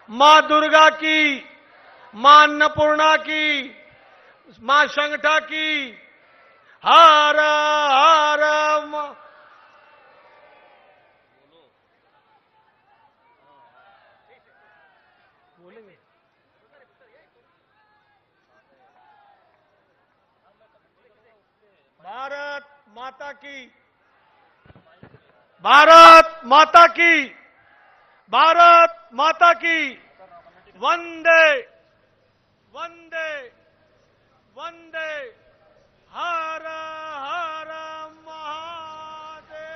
मां दुर्गा की, मां अन्नपूर्णा की, मां शंखा की, हर हर बोलेंगे। भारत माता की, भारत माता की, भारत माता की, वंदे वंदे वंदे, हर हर महादेव।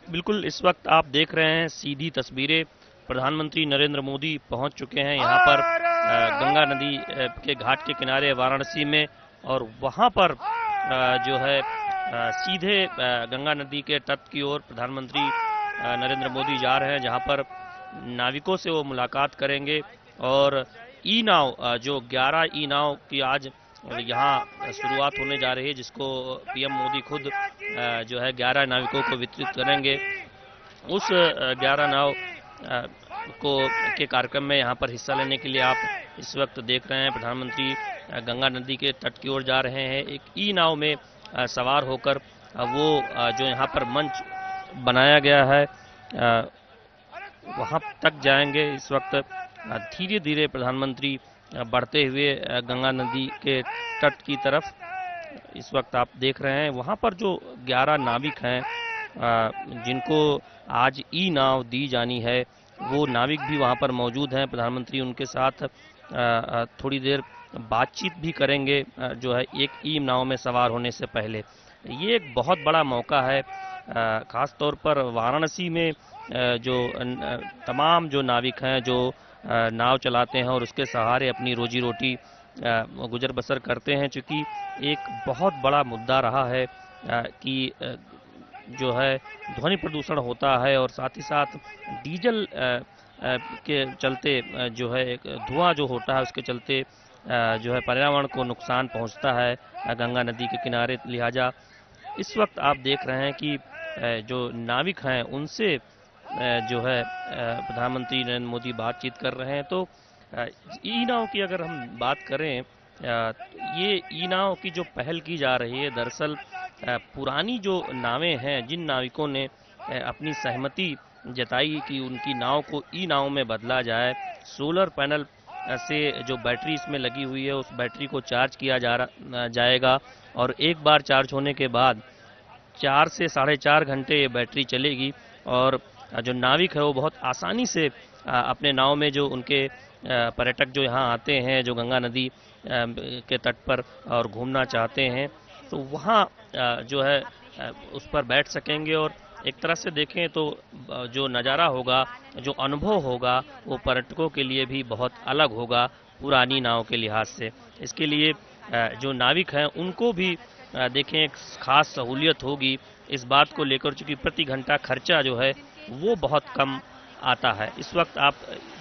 बिल्कुल इस वक्त आप देख रहे हैं सीधी तस्वीरें। प्रधानमंत्री नरेंद्र मोदी पहुंच चुके हैं यहाँ पर गंगा नदी के घाट के किनारे वाराणसी में, और वहाँ पर जो है सीधे गंगा नदी के तट की ओर प्रधानमंत्री नरेंद्र मोदी जा रहे हैं, जहाँ पर नाविकों से वो मुलाकात करेंगे। और ई नाव जो 11 ई नाव की आज यहाँ शुरुआत होने जा रही है, जिसको पीएम मोदी खुद जो है 11 नाविकों को वितरित करेंगे। उस 11 नाव को के कार्यक्रम में यहाँ पर हिस्सा लेने के लिए आप इस वक्त देख रहे हैं प्रधानमंत्री गंगा नदी के तट की ओर जा रहे हैं। एक ई नाव में सवार होकर वो जो यहाँ पर मंच बनाया गया है वहाँ तक जाएंगे। इस वक्त धीरे धीरे प्रधानमंत्री बढ़ते हुए गंगा नदी के तट की तरफ इस वक्त आप देख रहे हैं। वहाँ पर जो 11 नाविक हैं जिनको आज ई नाव दी जानी है, वो नाविक भी वहाँ पर मौजूद हैं। प्रधानमंत्री उनके साथ थोड़ी देर बातचीत भी करेंगे जो है एक ई नाव में सवार होने से पहले। ये एक बहुत बड़ा मौका है, खास तौर पर वाराणसी में जो तमाम जो नाविक हैं जो नाव चलाते हैं और उसके सहारे अपनी रोजी रोटी गुजर बसर करते हैं, चूँकि एक बहुत बड़ा मुद्दा रहा है कि जो है ध्वनि प्रदूषण होता है और साथ ही साथ डीजल के चलते जो है एक धुआं जो होता है उसके चलते जो है पर्यावरण को नुकसान पहुंचता है गंगा नदी के किनारे। लिहाजा इस वक्त आप देख रहे हैं कि जो नाविक हैं उनसे जो है प्रधानमंत्री नरेंद्र मोदी बातचीत कर रहे हैं। तो ई नाव की अगर हम बात करें, ये ई नाव की जो पहल की जा रही है, दरअसल पुरानी जो नावें हैं, जिन नाविकों ने अपनी सहमति जताई कि उनकी नाव को ई नाव में बदला जाए, सोलर पैनल से जो बैटरी इसमें लगी हुई है उस बैटरी को चार्ज किया जाएगा और एक बार चार्ज होने के बाद 4 से 4.5 घंटे ये बैटरी चलेगी और जो नाविक है वो बहुत आसानी से अपने नाव में जो उनके पर्यटक जो यहाँ आते हैं, जो गंगा नदी के तट पर और घूमना चाहते हैं, तो वहाँ जो है उस पर बैठ सकेंगे। और एक तरह से देखें तो जो नज़ारा होगा, जो अनुभव होगा, वो पर्यटकों के लिए भी बहुत अलग होगा पुरानी नाव के लिहाज से। इसके लिए जो नाविक हैं उनको भी देखें एक खास सहूलियत होगी इस बात को लेकर, चूँकि प्रति घंटा खर्चा जो है वो बहुत कम आता है। इस वक्त आप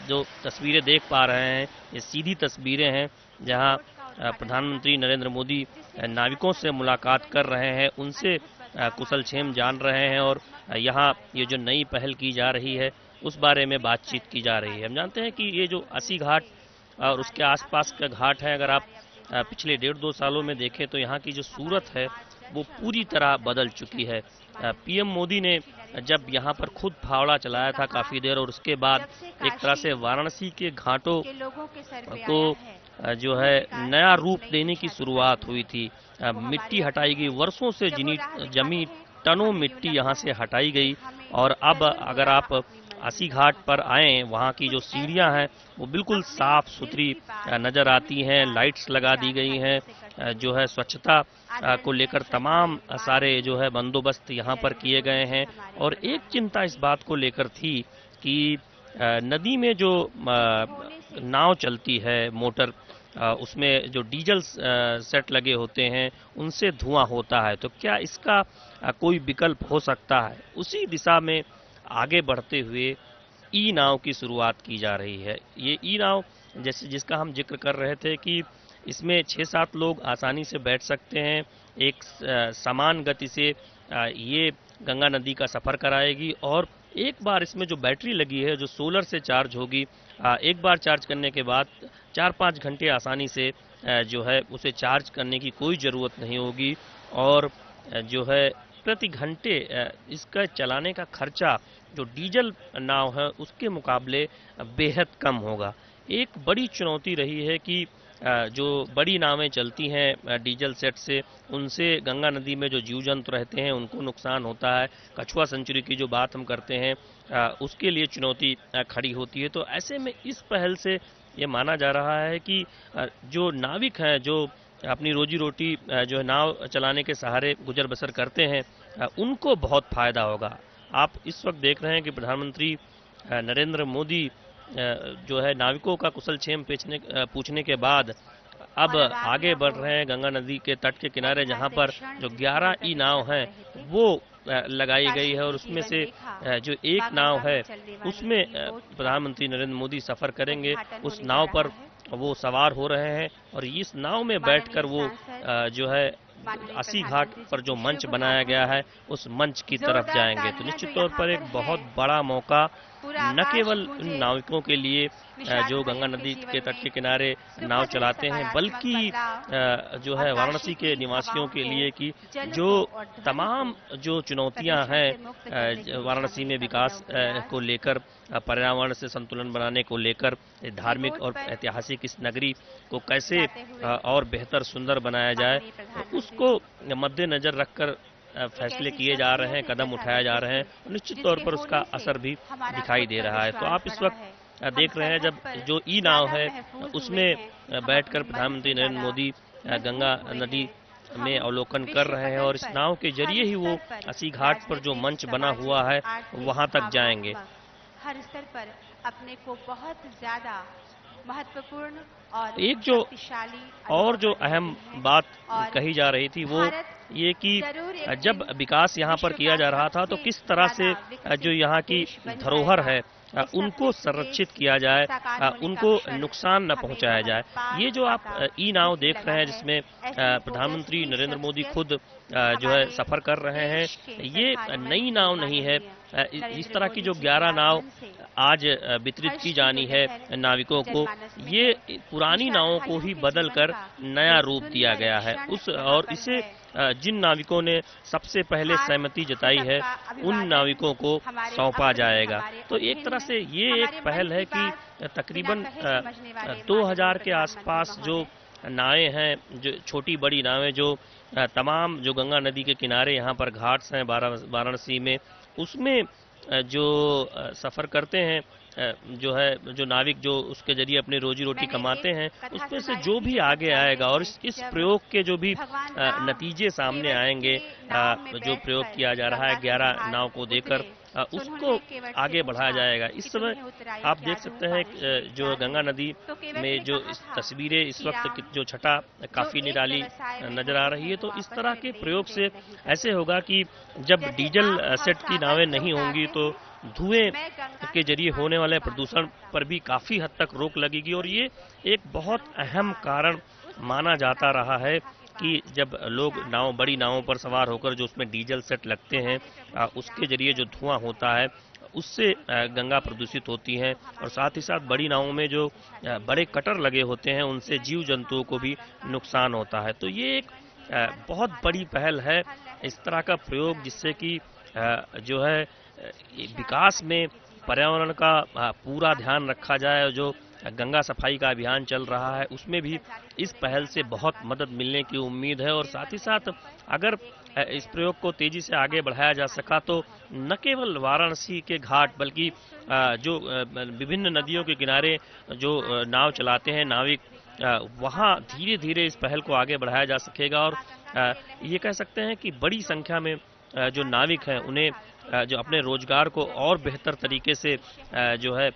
जो तस्वीरें देख पा रहे हैं ये सीधी तस्वीरें हैं जहां प्रधानमंत्री नरेंद्र मोदी नाविकों से मुलाकात कर रहे हैं, उनसे कुशल क्षेम जान रहे हैं और यहाँ ये जो नई पहल की जा रही है उस बारे में बातचीत की जा रही है। हम जानते हैं कि ये जो अस्सी घाट और उसके आसपास का घाट है, अगर आप पिछले 1.5-2 सालों में देखें तो यहाँ की जो सूरत है वो पूरी तरह बदल चुकी है। पीएम मोदी ने जब यहाँ पर खुद फावड़ा चलाया था काफ़ी देर, और उसके बाद एक तरह से वाराणसी के घाटों को जो है नया रूप देने की शुरुआत हुई थी। मिट्टी हटाई गई, वर्षों से जमी टनों मिट्टी यहाँ से हटाई गई और अब अगर आप अस्सी घाट पर आएँ, वहाँ की जो सीढ़ियाँ हैं वो बिल्कुल साफ सुथरी नज़र आती हैं, लाइट्स लगा दी गई हैं, जो है स्वच्छता को लेकर तमाम सारे जो है बंदोबस्त यहाँ पर किए गए हैं। और एक चिंता इस बात को लेकर थी कि नदी में जो नाव चलती है मोटर, उसमें जो डीजल सेट लगे होते हैं उनसे धुआं होता है, तो क्या इसका कोई विकल्प हो सकता है। उसी दिशा में आगे बढ़ते हुए ई नाव की शुरुआत की जा रही है। ये ई नाव जैसे जिसका हम जिक्र कर रहे थे कि इसमें 6-7 लोग आसानी से बैठ सकते हैं। एक समान गति से ये गंगा नदी का सफ़र कराएगी और एक बार इसमें जो बैटरी लगी है जो सोलर से चार्ज होगी, एक बार चार्ज करने के बाद 4-5 घंटे आसानी से जो है उसे चार्ज करने की कोई ज़रूरत नहीं होगी और जो है प्रति घंटे इसका चलाने का खर्चा जो डीजल नाव है उसके मुकाबले बेहद कम होगा। एक बड़ी चुनौती रही है कि जो बड़ी नावें चलती हैं डीजल सेट से, उनसे गंगा नदी में जो जीव जंतु रहते हैं उनको नुकसान होता है। कछुआ सेंचुरी की जो बात हम करते हैं उसके लिए चुनौती खड़ी होती है। तो ऐसे में इस पहल से ये माना जा रहा है कि जो नाविक हैं जो अपनी रोजी रोटी जो है नाव चलाने के सहारे गुजर बसर करते हैं उनको बहुत फायदा होगा। आप इस वक्त देख रहे हैं कि प्रधानमंत्री नरेंद्र मोदी जो है नाविकों का कुशल क्षेम पूछने के बाद अब आगे बढ़ रहे हैं गंगा नदी के तट के किनारे, जहां पर जो 11 ई नाव हैं वो लगाई गई है और उसमें से जो एक नाव है उसमें प्रधानमंत्री नरेंद्र मोदी सफर करेंगे। उस नाव पर वो सवार हो रहे हैं और इस नाव में बैठकर वो जो है अस्सी घाट पर जो मंच बनाया गया है उस मंच की तरफ जाएंगे। तो निश्चित तौर पर एक बहुत बड़ा मौका न केवल उन नाविकों के लिए जो गंगा नदी के तट के किनारे नाव चलाते हैं, बल्कि जो है वाराणसी के निवासियों के लिए कि जो तमाम जो चुनौतियां हैं वाराणसी में विकास को लेकर, पर्यावरण से संतुलन बनाने को लेकर, धार्मिक और ऐतिहासिक इस नगरी को कैसे और बेहतर सुंदर बनाया जाए, उसको मद्देनजर रखकर फैसले किए जा रहे हैं, कदम उठाए जा रहे हैं। निश्चित तौर पर उसका असर भी दिखाई दे रहा है। तो आप इस वक्त देख रहे हैं जब जो ई नाव है उसमें बैठकर प्रधानमंत्री नरेंद्र मोदी गंगा नदी में अवलोकन कर रहे हैं और इस नाव के जरिए ही वो अस्सी घाट पर जो मंच बना हुआ है वहां तक जाएंगे। हर स्तर पर अपने को बहुत ज्यादा महत्वपूर्ण और एक जो और जो अहम बात कही जा रही थी वो ये कि जब विकास यहाँ पर किया जा रहा था तो किस तरह से जो यहाँ की धरोहर है उनको संरक्षित किया जाए, उनको नुकसान न पहुंचाया जाए। ये जो आप ई नाव देख रहे हैं जिसमें प्रधानमंत्री नरेंद्र मोदी खुद जो है सफर कर रहे हैं, ये नई नाव नहीं है। इस तरह की जो 11 नाव आज वितरित की जानी है नाविकों को, ये पुरानी नावों को ही बदलकर नया रूप दिया गया है। और इसे जिन नाविकों ने सबसे पहले सहमति जताई है उन नाविकों को सौंपा जाएगा। तो एक तरह से ये एक पहल है कि तकरीबन 2000 के आसपास जो नावें हैं, जो छोटी बड़ी नावें जो तमाम जो गंगा नदी के किनारे यहाँ पर घाट्स हैं वाराणसी में, उसमें जो सफ़र करते हैं जो है जो नाविक जो उसके जरिए अपनी रोजी रोटी कमाते हैं, उसमें से जो भी आगे आएगा और इस प्रयोग के जो भी नतीजे सामने आएंगे, जो प्रयोग किया जा रहा है 11 नाव को देकर, उसको आगे बढ़ाया जाएगा। इस समय आप देख सकते हैं जो गंगा नदी में जो इस तस्वीरें इस वक्त जो छटा काफी निराली नजर आ रही है। तो इस तरह के प्रयोग से ऐसे होगा कि जब डीजल सेट की नावें नहीं होंगी तो धुएं के जरिए होने वाले प्रदूषण पर भी काफी हद तक रोक लगेगी। और ये एक बहुत अहम कारण माना जाता रहा है कि जब लोग बड़ी नावों पर सवार होकर जो उसमें डीजल सेट लगते हैं उसके जरिए जो धुआं होता है उससे गंगा प्रदूषित होती है। और साथ ही साथ बड़ी नावों में जो बड़े कटर लगे होते हैं उनसे जीव जंतुओं को भी नुकसान होता है। तो ये एक बहुत बड़ी पहल है इस तरह का प्रयोग, जिससे कि जो है विकास में पर्यावरण का पूरा ध्यान रखा जाए। जो गंगा सफाई का अभियान चल रहा है उसमें भी इस पहल से बहुत मदद मिलने की उम्मीद है। और साथ ही साथ अगर इस प्रयोग को तेजी से आगे बढ़ाया जा सका तो न केवल वाराणसी के घाट बल्कि जो विभिन्न नदियों के किनारे जो नाव चलाते हैं नाविक, वहाँ धीरे धीरे इस पहल को आगे बढ़ाया जा सकेगा। और ये कह सकते हैं कि बड़ी संख्या में जो नाविक हैं उन्हें जो अपने रोजगार को और बेहतर तरीके से जो है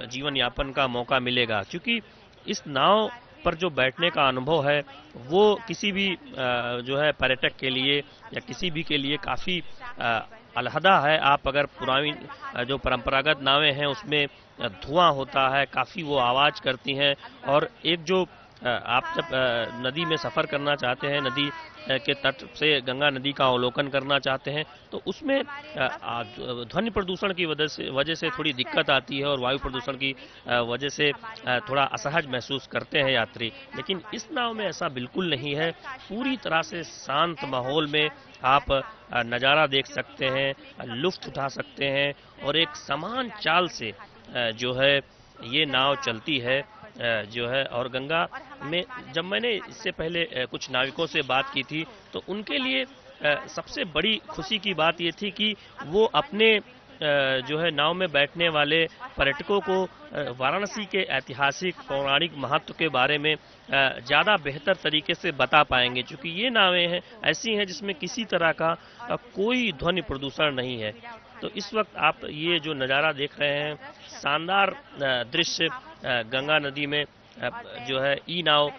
जीवन यापन का मौका मिलेगा, क्योंकि इस नाव पर जो बैठने का अनुभव है वो किसी भी जो है पर्यटक के लिए या किसी भी के लिए काफ़ी अलहदा है। आप अगर पुरानी जो परंपरागत नावें हैं उसमें धुआं होता है, काफ़ी वो आवाज़ करती हैं, और एक जो आप जब नदी में सफ़र करना चाहते हैं, नदी के तट से गंगा नदी का अवलोकन करना चाहते हैं, तो उसमें ध्वनि प्रदूषण की वजह से थोड़ी दिक्कत आती है और वायु प्रदूषण की वजह से थोड़ा असहज महसूस करते हैं यात्री। लेकिन इस नाव में ऐसा बिल्कुल नहीं है। पूरी तरह से शांत माहौल में आप नज़ारा देख सकते हैं, लुत्फ उठा सकते हैं, और एक समान चाल से जो है ये नाव चलती है जो है। और गंगा में जब मैंने इससे पहले कुछ नाविकों से बात की थी, तो उनके लिए सबसे बड़ी खुशी की बात ये थी कि वो अपने जो है नाव में बैठने वाले पर्यटकों को वाराणसी के ऐतिहासिक पौराणिक महत्व के बारे में ज़्यादा बेहतर तरीके से बता पाएंगे, क्योंकि ये नावें हैं ऐसी हैं जिसमें किसी तरह का कोई ध्वनि प्रदूषण नहीं है। तो इस वक्त आप ये जो नज़ारा देख रहे हैं, शानदार दृश्य गंगा नदी में जो है ई नाव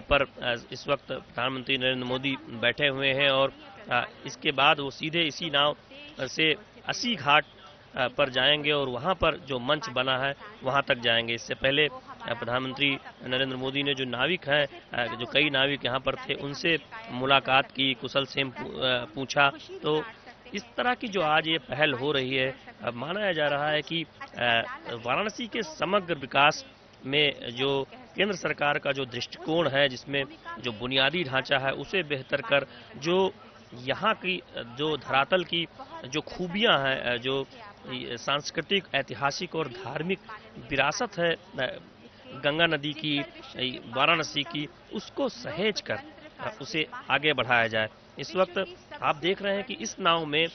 पर इस वक्त प्रधानमंत्री नरेंद्र मोदी बैठे हुए हैं, और इसके बाद वो सीधे इसी नाव से 80 घाट पर जाएंगे और वहां पर जो मंच बना है वहां तक जाएंगे। इससे पहले प्रधानमंत्री नरेंद्र मोदी ने जो नाविक हैं, जो कई नाविक यहां पर थे, उनसे मुलाकात की, कुशल क्षेम पूछा। तो इस तरह की जो आज ये पहल हो रही है, माना जा रहा है कि वाराणसी के समग्र विकास में जो केंद्र सरकार का जो दृष्टिकोण है, जिसमें जो बुनियादी ढांचा है उसे बेहतर कर, जो यहाँ की जो धरातल की जो खूबियां हैं, जो सांस्कृतिक, ऐतिहासिक और धार्मिक विरासत है गंगा नदी की, वाराणसी की, उसको सहेज कर उसे आगे बढ़ाया जाए। इस वक्त आप देख रहे हैं कि इस नाव में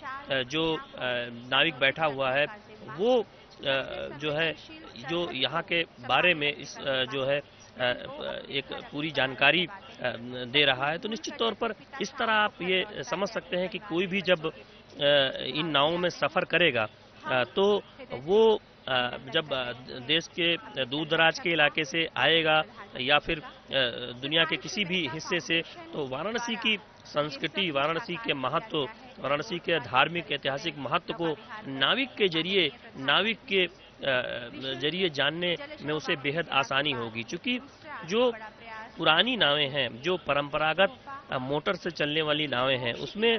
जो नाविक बैठा हुआ है वो जो है जो यहाँ के बारे में इस जो है एक पूरी जानकारी दे रहा है। तो निश्चित तौर पर इस तरह आप ये समझ सकते हैं कि कोई भी जब इन नावों में सफ़र करेगा तो वो जब देश के दूर दराज के इलाके से आएगा या फिर दुनिया के किसी भी हिस्से से, तो वाराणसी की संस्कृति, वाराणसी के महत्व, वाराणसी के धार्मिक ऐतिहासिक महत्व को नाविक के जरिए जानने में उसे बेहद आसानी होगी। क्योंकि जो पुरानी नावें हैं, जो परंपरागत मोटर से चलने वाली नावें हैं, उसमें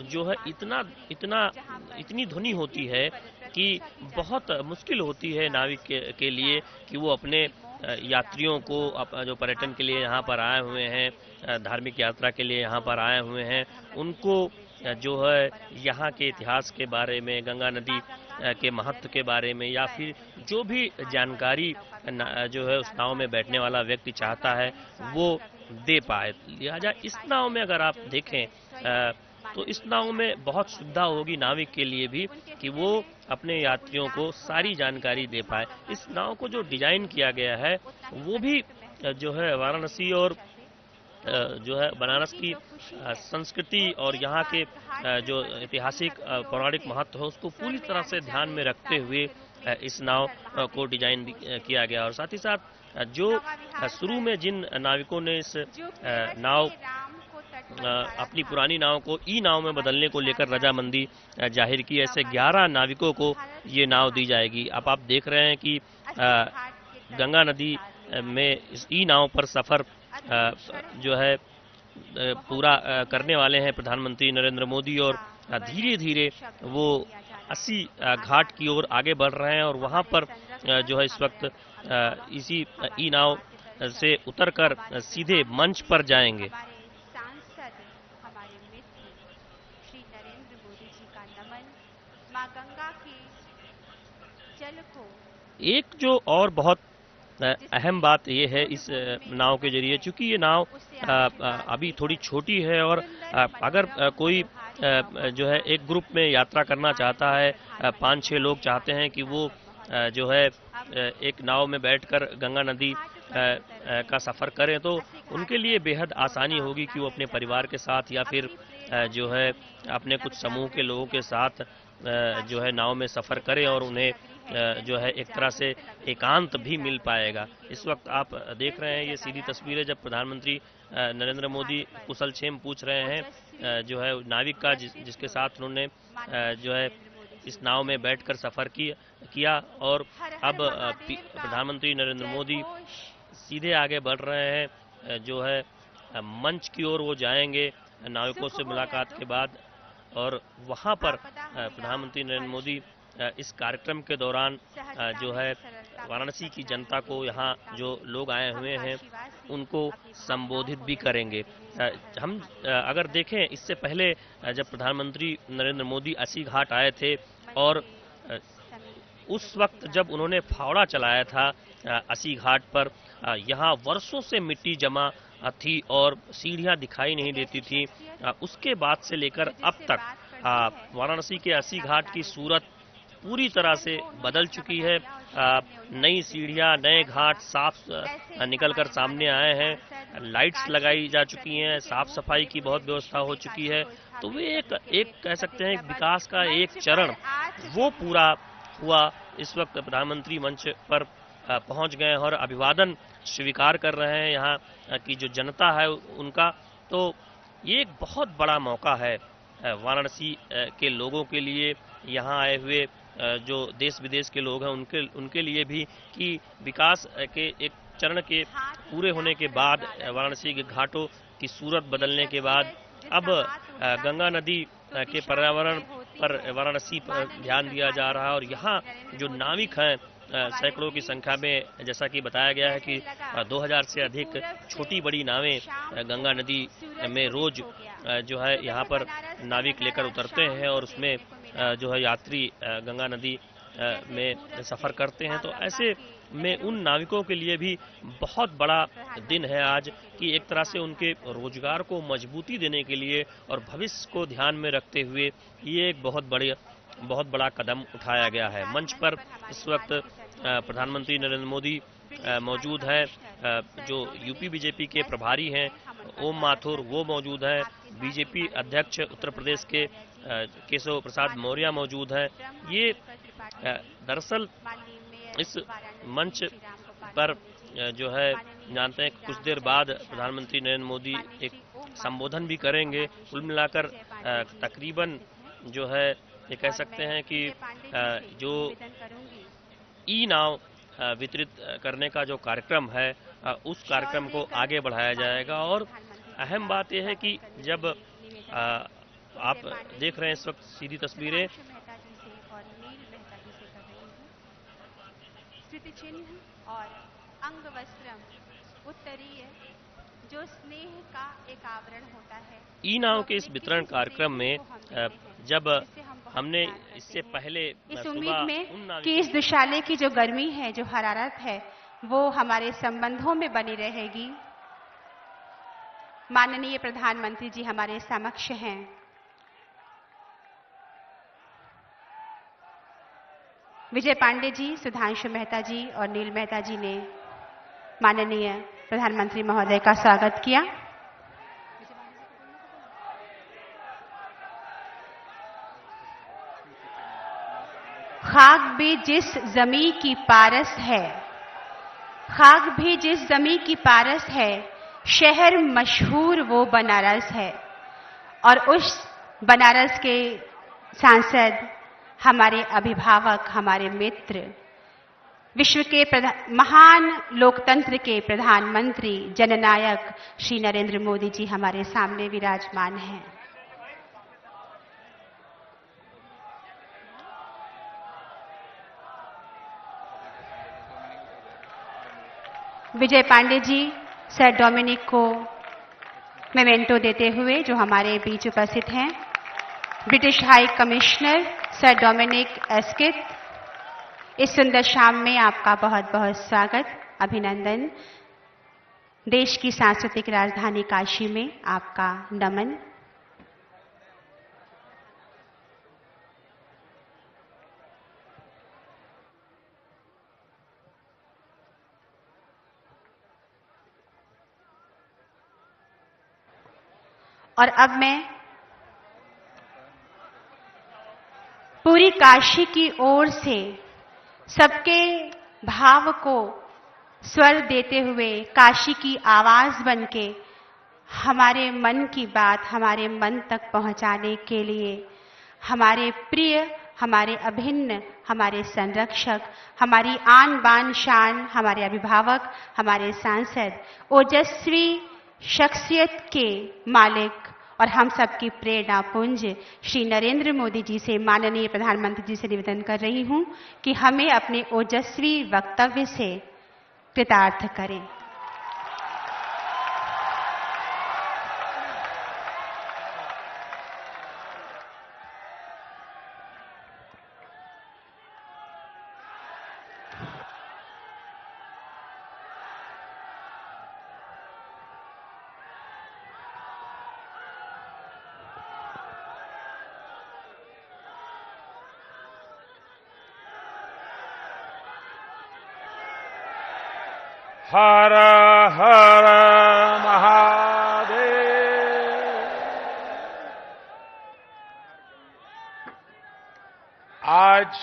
जो है इतनी ध्वनि होती है कि बहुत मुश्किल होती है नाविक के लिए कि वो अपने यात्रियों को, जो पर्यटन के लिए यहाँ पर आए हुए हैं, धार्मिक यात्रा के लिए यहाँ पर आए हुए हैं, उनको जो है यहाँ के इतिहास के बारे में, गंगा नदी के महत्व के बारे में, या फिर जो भी जानकारी जो है उस नाव में बैठने वाला व्यक्ति चाहता है वो दे पाए। लिहाजा इस नाव में अगर आप देखें तो इस नाव में बहुत सुविधा होगी नाविक के लिए भी कि वो अपने यात्रियों को सारी जानकारी दे पाए। इस नाव को जो डिजाइन किया गया है वो भी जो है वाराणसी और जो है बनारस की संस्कृति और यहाँ के जो ऐतिहासिक पौराणिक महत्व है उसको पूरी तरह से ध्यान में रखते हुए इस नाव को डिजाइन किया गया। और साथ ही साथ जो शुरू में जिन नाविकों ने इस नाव अपनी पुरानी नाव को ई नाव में बदलने को लेकर रजामंदी जाहिर की, ऐसे 11 नाविकों को ये नाव दी जाएगी। अब आप देख रहे हैं कि गंगा नदी में इस ई नाव पर सफर जो है पूरा करने वाले हैं प्रधानमंत्री नरेंद्र मोदी, और धीरे धीरे वो 80 घाट की ओर आगे बढ़ रहे हैं। और वहां पर जो है इस वक्त इसी ई नाव से उतरकर सीधे मंच पर जाएंगे। सांसद हमारे मित्र श्री नरेंद्र मोदी जी का नमन, मां गंगा के जल को। एक जो और बहुत अहम बात ये है इस नाव के जरिए, चूंकि ये नाव अभी थोड़ी छोटी है और अगर कोई जो है एक ग्रुप में यात्रा करना चाहता है, 5-6 लोग चाहते हैं कि वो जो है एक नाव में बैठकर गंगा नदी का सफ़र करें, तो उनके लिए बेहद आसानी होगी कि वो अपने परिवार के साथ या फिर जो है अपने कुछ समूह के लोगों के साथ जो है नाव में सफ़र करें और उन्हें जो है एक तरह से एकांत भी मिल पाएगा। इस वक्त आप देख रहे हैं ये सीधी तस्वीरें जब प्रधानमंत्री नरेंद्र मोदी कुशलक्षेम पूछ रहे हैं जो है नाविक का जिसके साथ उन्होंने जो है इस नाव में बैठकर सफ़र किया और अब प्रधानमंत्री नरेंद्र मोदी सीधे आगे बढ़ रहे हैं जो है मंच की ओर वो जाएंगे नाविकों से मुलाकात के बाद और वहां पर प्रधानमंत्री नरेंद्र मोदी इस कार्यक्रम के दौरान जो है वाराणसी की जनता को यहाँ जो लोग आए हुए हैं उनको संबोधित भी करेंगे। हम अगर देखें इससे पहले जब प्रधानमंत्री नरेंद्र मोदी अस्सी घाट आए थे और उस वक्त जब उन्होंने फावड़ा चलाया था अस्सी घाट पर यहाँ वर्षों से मिट्टी जमा थी और सीढ़ियां दिखाई नहीं देती थी। उसके बाद से लेकर अब तक वाराणसी के अस्सी घाट की सूरत पूरी तरह से बदल चुकी है। नई सीढ़ियां नए घाट साफ निकलकर सामने आए हैं, लाइट्स लगाई जा चुकी हैं, साफ सफाई की बहुत व्यवस्था हो चुकी है। तो वे एक कह सकते हैं विकास का एक चरण वो पूरा हुआ। इस वक्त प्रधानमंत्री मंच पर पहुंच गए और अभिवादन स्वीकार कर रहे हैं यहाँ की जो जनता है उनका। तो ये एक बहुत बड़ा मौका है वाराणसी के लोगों के लिए, यहाँ आए हुए जो देश विदेश के लोग हैं उनके लिए भी कि विकास के एक चरण के पूरे होने के बाद वाराणसी के घाटों की सूरत बदलने के बाद अब गंगा नदी के पर्यावरण पर वाराणसी पर ध्यान दिया जा रहा है और यहाँ जो नाविक हैं सैकड़ों की संख्या में, जैसा कि बताया गया है कि 2000 से अधिक छोटी बड़ी नावें गंगा नदी में रोज जो है यहाँ पर नाविक लेकर उतरते हैं और उसमें जो है यात्री गंगा नदी में सफर करते हैं। तो ऐसे में उन नाविकों के लिए भी बहुत बड़ा दिन है आज कि एक तरह से उनके रोजगार को मजबूती देने के लिए और भविष्य को ध्यान में रखते हुए ये एक बहुत बड़ा कदम उठाया गया है। मंच पर इस वक्त प्रधानमंत्री नरेंद्र मोदी मौजूद हैं, जो यूपी बीजेपी के प्रभारी हैं ओम माथुर वो मौजूद हैं, बीजेपी अध्यक्ष उत्तर प्रदेश के केशव प्रसाद मौर्य मौजूद हैं। ये दरअसल इस मंच पर जो है जानते हैं कुछ देर बाद प्रधानमंत्री नरेंद्र मोदी एक संबोधन भी करेंगे। कुल मिलाकर तकरीबन जो है ये कह सकते हैं कि जो ई नाव वितरित करने का जो कार्यक्रम है उस कार्यक्रम को आगे बढ़ाया जाएगा। और अहम बात यह है कि जब आप देख रहे हैं इस वक्त सीधी तस्वीरें, स्मृति चिन्ह और अंग वस्त्रम उत्तरीय जो स्नेह का एक आवरण होता है। ई नाव के इस वितरण कार्यक्रम में जब हमने इससे पहले इस उम्मीद में कि इस दुशाले की जो गर्मी है, जो हरारत है, वो हमारे संबंधों में बनी रहेगी। माननीय प्रधानमंत्री जी हमारे समक्ष हैं। विजय पांडे जी, सुधांशु मेहता जी और नील मेहता जी ने माननीय प्रधानमंत्री महोदय का स्वागत किया। खाक भी जिस जमी की पारस है, खाक भी जिस जमी की पारस है, शहर मशहूर वो बनारस है। और उस बनारस के सांसद, हमारे अभिभावक, हमारे मित्र, विश्व के महान लोकतंत्र के प्रधानमंत्री, जननायक श्री नरेंद्र मोदी जी हमारे सामने विराजमान हैं। विजय पांडे जी सर डोमिनिक को मेमेंटो देते हुए जो हमारे बीच उपस्थित हैं, British high commissioner sir Dominic Asquith, इस सुंदर शाम में आपका बहुत बहुत स्वागत, अभिनंदन। देश की सांस्कृतिक राजधानी काशी में आपका नमन। और अब मैं पूरी काशी की ओर से सबके भाव को स्वर देते हुए काशी की आवाज बनके हमारे मन की बात हमारे मन तक पहुंचाने के लिए हमारे प्रिय, हमारे अभिन्न, हमारे संरक्षक, हमारी आन बान शान, हमारे अभिभावक, हमारे सांसद, ओजस्वी शख्सियत के मालिक और हम सबकी प्रेरणा पुंज श्री नरेंद्र मोदी जी से, माननीय प्रधानमंत्री जी से निवेदन कर रही हूं कि हमें अपने ओजस्वी वक्तव्य से कृतार्थ करें। हर हर महादेव। आज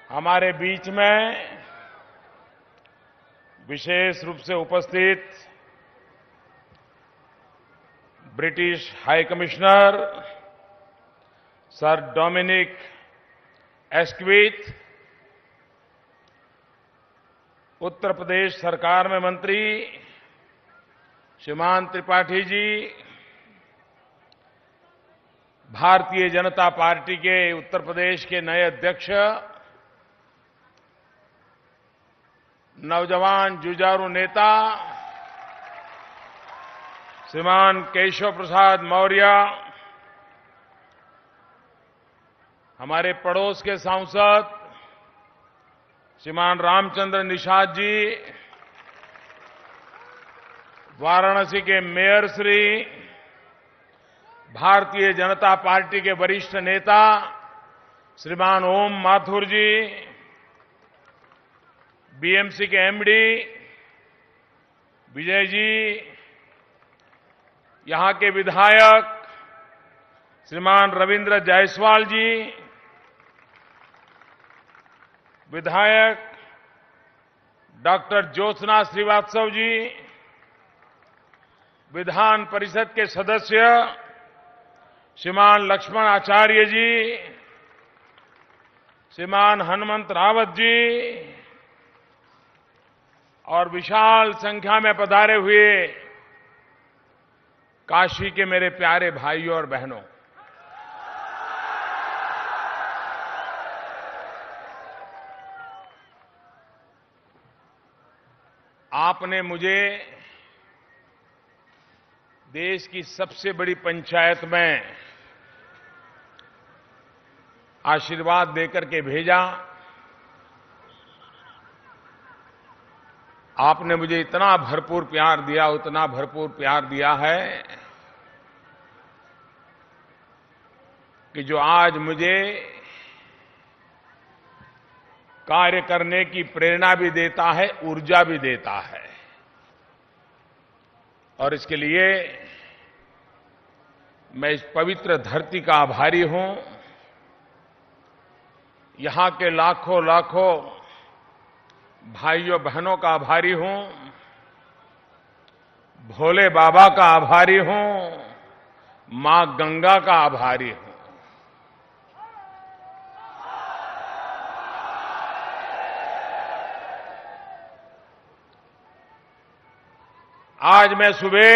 हमारे बीच में विशेष रूप से उपस्थित British high commissioner sir Dominic Asquith, Uttar Pradesh सरकार में मंत्री श्रीमान त्रिपाठी जी, भारतीय जनता पार्टी के उत्तर प्रदेश के नए अध्यक्ष, नौजवान जुझारू नेता श्रीमान केशव प्रसाद मौर्य, हमारे पड़ोस के सांसद श्रीमान रामचंद्र निषाद जी, वाराणसी के मेयर श्री, भारतीय जनता पार्टी के वरिष्ठ नेता श्रीमान ओम माथुर जी, बीएमसी के एमडी विजय जी, यहां के विधायक श्रीमान रविंद्र जायसवाल जी, विधायक डॉक्टर ज्योत्सना श्रीवास्तव जी, विधान परिषद के सदस्य श्रीमान लक्ष्मण आचार्य जी, श्रीमान हनुमंत रावत जी और विशाल संख्या में पधारे हुए काशी के मेरे प्यारे भाइयों और बहनों, आपने मुझे देश की सबसे बड़ी पंचायत में आशीर्वाद देकर के भेजा। आपने मुझे इतना भरपूर प्यार दिया, उतना भरपूर प्यार दिया है कि जो आज मुझे कार्य करने की प्रेरणा भी देता है, ऊर्जा भी देता है। और इसके लिए मैं इस पवित्र धरती का आभारी हूं, यहां के लाखों लाखों भाइयों बहनों का आभारी हूं, भोले बाबा का आभारी हूं, मां गंगा का आभारी हूं। आज मैं सुबह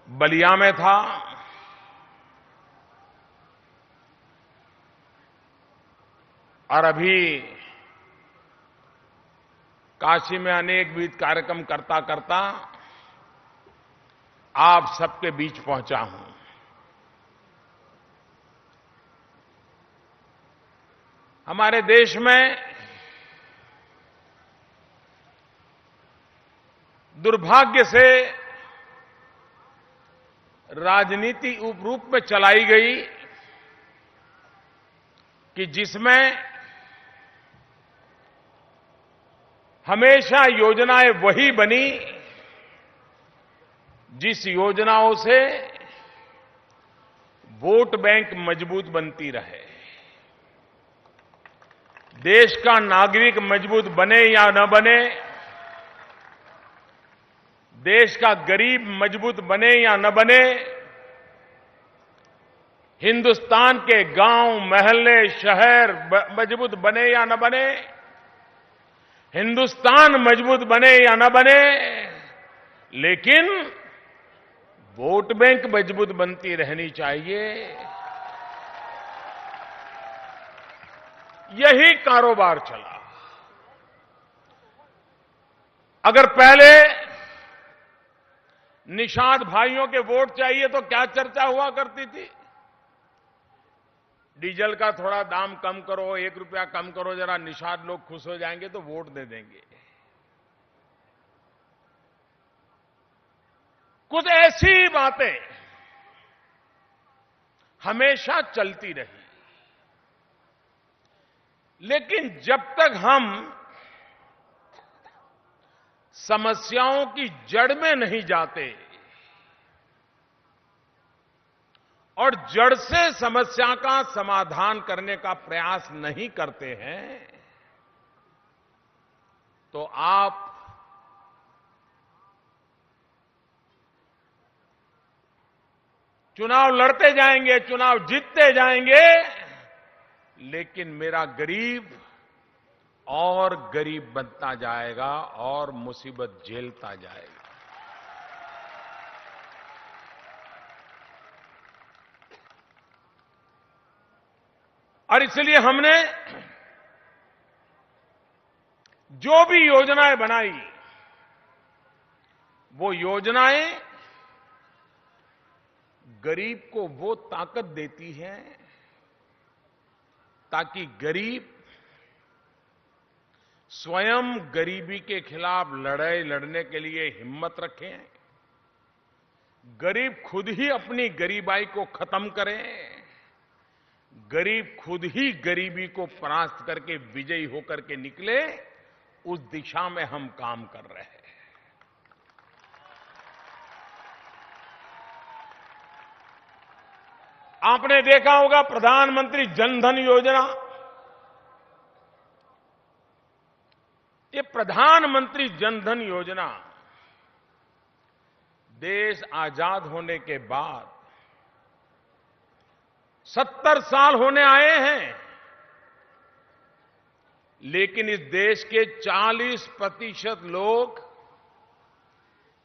बलिया में था, और अभी काशी में अनेकविध कार्यक्रम करता करता आप सबके बीच पहुंचा हूं। हमारे देश में दुर्भाग्य से राजनीति उप रूप में चलाई गई कि जिसमें हमेशा योजनाएं वही बनी जिस योजनाओं से वोट बैंक मजबूत बनती रहे। देश का नागरिक मजबूत बने या न बने, देश का गरीब मजबूत बने या न बने, हिंदुस्तान के गांव, मोहल्ले, शहर मजबूत बने या न बने, हिंदुस्तान मजबूत बने या न बने, लेकिन वोट बैंक मजबूत बनती रहनी चाहिए। यही कारोबार चला। अगर पहले निषाद भाइयों के वोट चाहिए तो क्या चर्चा हुआ करती थी? डीजल का थोड़ा दाम कम करो, 1 रुपया कम करो, जरा निषाद लोग खुश हो जाएंगे तो वोट दे देंगे। कुछ ऐसी बातें हमेशा चलती रही। लेकिन जब तक हम समस्याओं की जड़ में नहीं जाते और जड़ से समस्या का समाधान करने का प्रयास नहीं करते हैं, तो आप चुनाव लड़ते जाएंगे, चुनाव जीतते जाएंगे, लेकिन मेरा गरीब और गरीब बनता जाएगा और मुसीबत झेलता जाएगा। और इसलिए हमने जो भी योजनाएं बनाई, वो योजनाएं गरीब को वो ताकत देती है ताकि गरीब स्वयं गरीबी के खिलाफ लड़ाई लड़ने के लिए हिम्मत रखें, गरीब खुद ही अपनी गरीबाई को खत्म करे, गरीब खुद ही गरीबी को परास्त करके विजयी होकर के निकले। उस दिशा में हम काम कर रहे हैं। आपने देखा होगा प्रधानमंत्री जनधन योजना। ये प्रधानमंत्री जनधन योजना देश आजाद होने के बाद 70 साल होने आए हैं, लेकिन इस देश के 40% लोग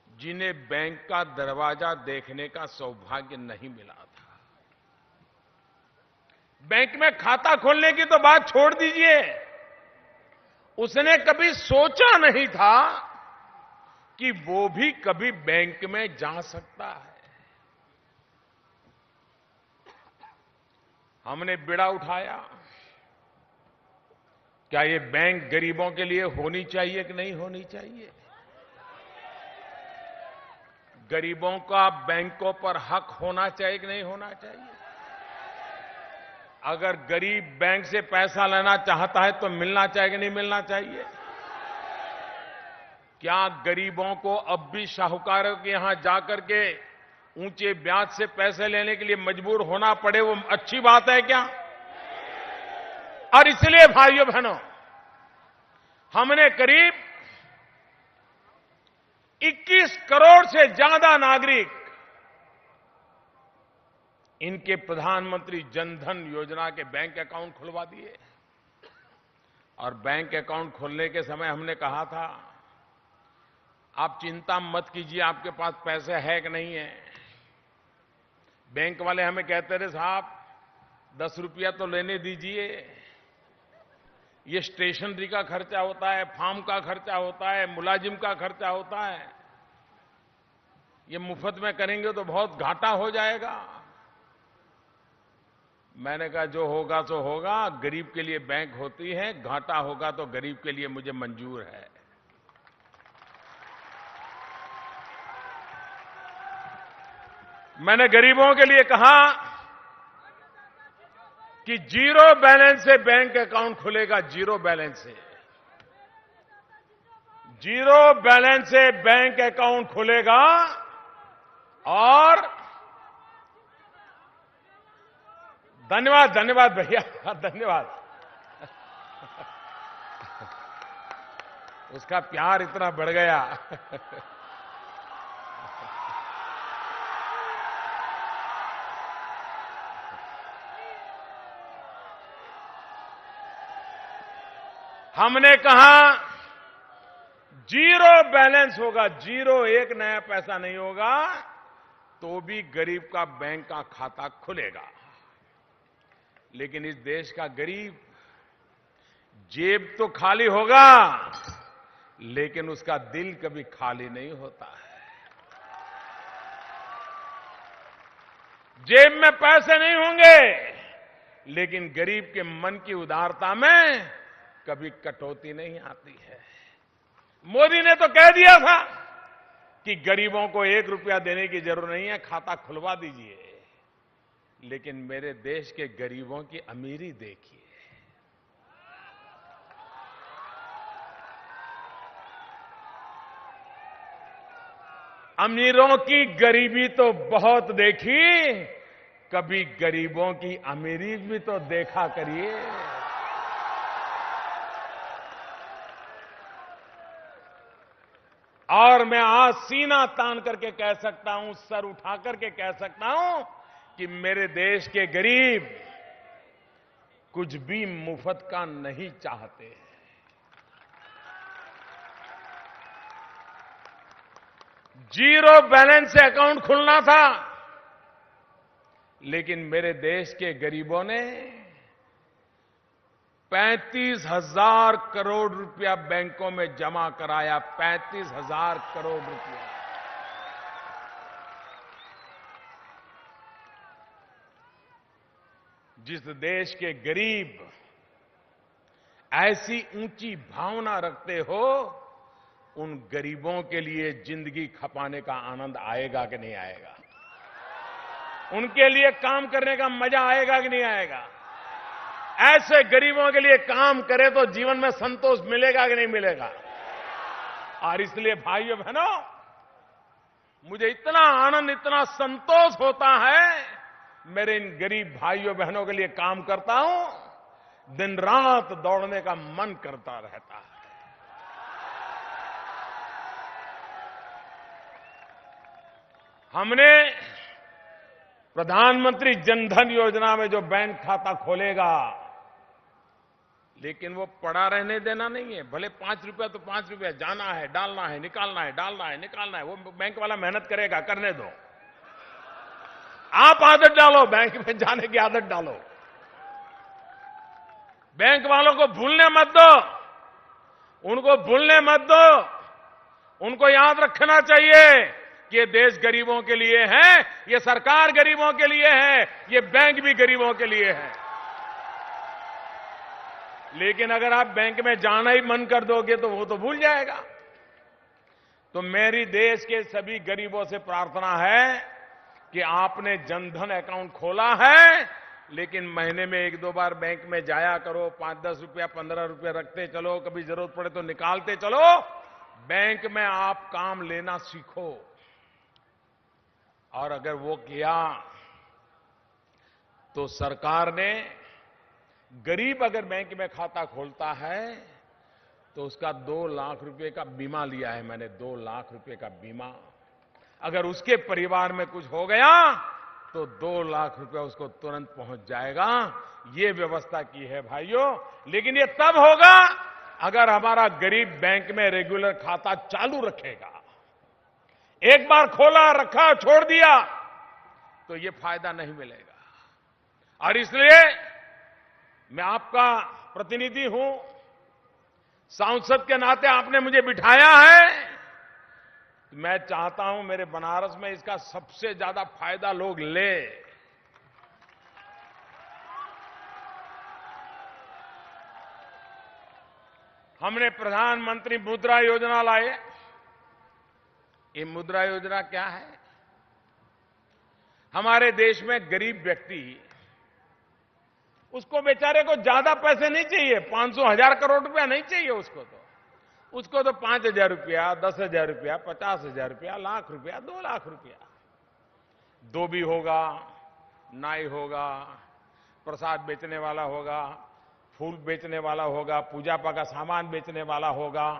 जिन्हें बैंक का दरवाजा देखने का सौभाग्य नहीं मिला था। बैंक में खाता खोलने की तो बात छोड़ दीजिए, उसने कभी सोचा नहीं था कि वो भी कभी बैंक में जा सकता है। हमने बीड़ा उठाया, क्या ये बैंक गरीबों के लिए होनी चाहिए कि नहीं होनी चाहिए? गरीबों का बैंकों पर हक होना चाहिए कि नहीं होना चाहिए? अगर गरीब बैंक से पैसा लेना चाहता है तो मिलना चाहिए कि नहीं मिलना चाहिए? क्या गरीबों को अब भी साहूकारों के यहां जाकर के ऊंचे ब्याज से पैसे लेने के लिए मजबूर होना पड़े, वो अच्छी बात है क्या? और इसलिए भाइयों बहनों, हमने करीब 21 करोड़ से ज्यादा नागरिक इनके प्रधानमंत्री जनधन योजना के बैंक अकाउंट खुलवा दिए। और बैंक अकाउंट खोलने के समय हमने कहा था, आप चिंता मत कीजिए, आपके पास पैसे है कि नहीं है। बैंक वाले हमें कहते थे, साहब 10 रुपया तो लेने दीजिए, ये स्टेशनरी का खर्चा होता है, फार्म का खर्चा होता है, मुलाजिम का खर्चा होता है, ये मुफ्त में करेंगे तो बहुत घाटा हो जाएगा। मैंने कहा जो होगा सो होगा, गरीब के लिए बैंक होती है, घाटा होगा तो गरीब के लिए मुझे मंजूर है। मैंने गरीबों के लिए कहा कि जीरो बैलेंस से बैंक अकाउंट खुलेगा, जीरो बैलेंस से, जीरो बैलेंस से बैंक अकाउंट खुलेगा और धन्यवाद, धन्यवाद भैया, धन्यवाद। उसका प्यार इतना बढ़ गया। हमने कहा जीरो बैलेंस होगा, जीरो, एक नया पैसा नहीं होगा, तो भी गरीब का बैंक का खाता खुलेगा। लेकिन इस देश का गरीब जेब तो खाली होगा, लेकिन उसका दिल कभी खाली नहीं होता है। जेब में पैसे नहीं होंगे, लेकिन गरीब के मन की उदारता में कभी कटौती नहीं आती है। मोदी ने तो कह दिया था कि गरीबों को 1 रुपया देने की जरूरत नहीं है, खाता खुलवा दीजिए। लेकिन मेरे देश के गरीबों की अमीरी देखिए। अमीरों की गरीबी तो बहुत देखी, कभी गरीबों की अमीरी भी तो देखा करिए। और मैं आज सीना तान करके कह सकता हूं, सर उठा करके कह सकता हूं कि मेरे देश के गरीब कुछ भी मुफ्त का नहीं चाहते। जीरो बैलेंस से अकाउंट खुलना था, लेकिन मेरे देश के गरीबों ने 35,000 करोड़ रुपया बैंकों में जमा कराया। 35,000 करोड़ रुपया। जिस देश के गरीब ऐसी ऊंची भावना रखते हो, उन गरीबों के लिए जिंदगी खपाने का आनंद आएगा कि नहीं आएगा? उनके लिए काम करने का मजा आएगा कि नहीं आएगा? ऐसे गरीबों के लिए काम करे तो जीवन में संतोष मिलेगा कि नहीं मिलेगा? और इसलिए भाइयों बहनों, मुझे इतना आनंद, इतना संतोष होता है, मेरे इन गरीब भाइयों बहनों के लिए काम करता हूं, दिन रात दौड़ने का मन करता रहता है। हमने प्रधानमंत्री जनधन योजना में जो बैंक खाता खोलेगा, लेकिन वो पड़ा रहने देना नहीं है। भले 5 रुपया तो 5 रुपया, जाना है, डालना है, निकालना है, डालना है, निकालना है, वो बैंक वाला मेहनत करेगा, करने दो। आप आदत डालो, बैंक में जाने की आदत डालो। बैंक वालों को भूलने मत दो, उनको भूलने मत दो। उनको याद रखना चाहिए कि ये देश गरीबों के लिए है, ये सरकार गरीबों के लिए है, ये बैंक भी गरीबों के लिए है। लेकिन अगर आप बैंक में जाना ही मन कर दोगे तो वो तो भूल जाएगा। तो मेरी देश के सभी गरीबों से प्रार्थना है कि आपने जनधन अकाउंट खोला है, लेकिन महीने में 1-2 बार बैंक में जाया करो। 5-10 रुपया, 15 रुपया रखते चलो, कभी जरूरत पड़े तो निकालते चलो। बैंक में आप काम लेना सीखो। और अगर वो किया तो सरकार ने, गरीब अगर बैंक में खाता खोलता है तो उसका 2 लाख रुपए का बीमा लिया है मैंने। 2 लाख रुपए का बीमा। अगर उसके परिवार में कुछ हो गया तो 2 लाख रुपया उसको तुरंत पहुंच जाएगा। ये व्यवस्था की है भाइयों। लेकिन ये तब होगा अगर हमारा गरीब बैंक में रेगुलर खाता चालू रखेगा। एक बार खोला, रखा, छोड़ दिया तो ये फायदा नहीं मिलेगा। और इसलिए मैं आपका प्रतिनिधि हूं, सांसद के नाते आपने मुझे बिठाया है। मैं चाहता हूं मेरे बनारस में इसका सबसे ज्यादा फायदा लोग ले। हमने प्रधानमंत्री मुद्रा योजना लाए। ये मुद्रा योजना क्या है? हमारे देश में गरीब व्यक्ति, उसको बेचारे को ज्यादा पैसे नहीं चाहिए, 500,000 करोड़ रुपया नहीं चाहिए उसको तो 5,000 रुपया, 10,000 रुपया, 50,000 रुपया, लाख रुपया, 2 लाख रुपया। 2 भी होगा, ना ही होगा। प्रसाद बेचने वाला होगा, फूल बेचने वाला होगा, पूजा पाठ का सामान बेचने वाला होगा,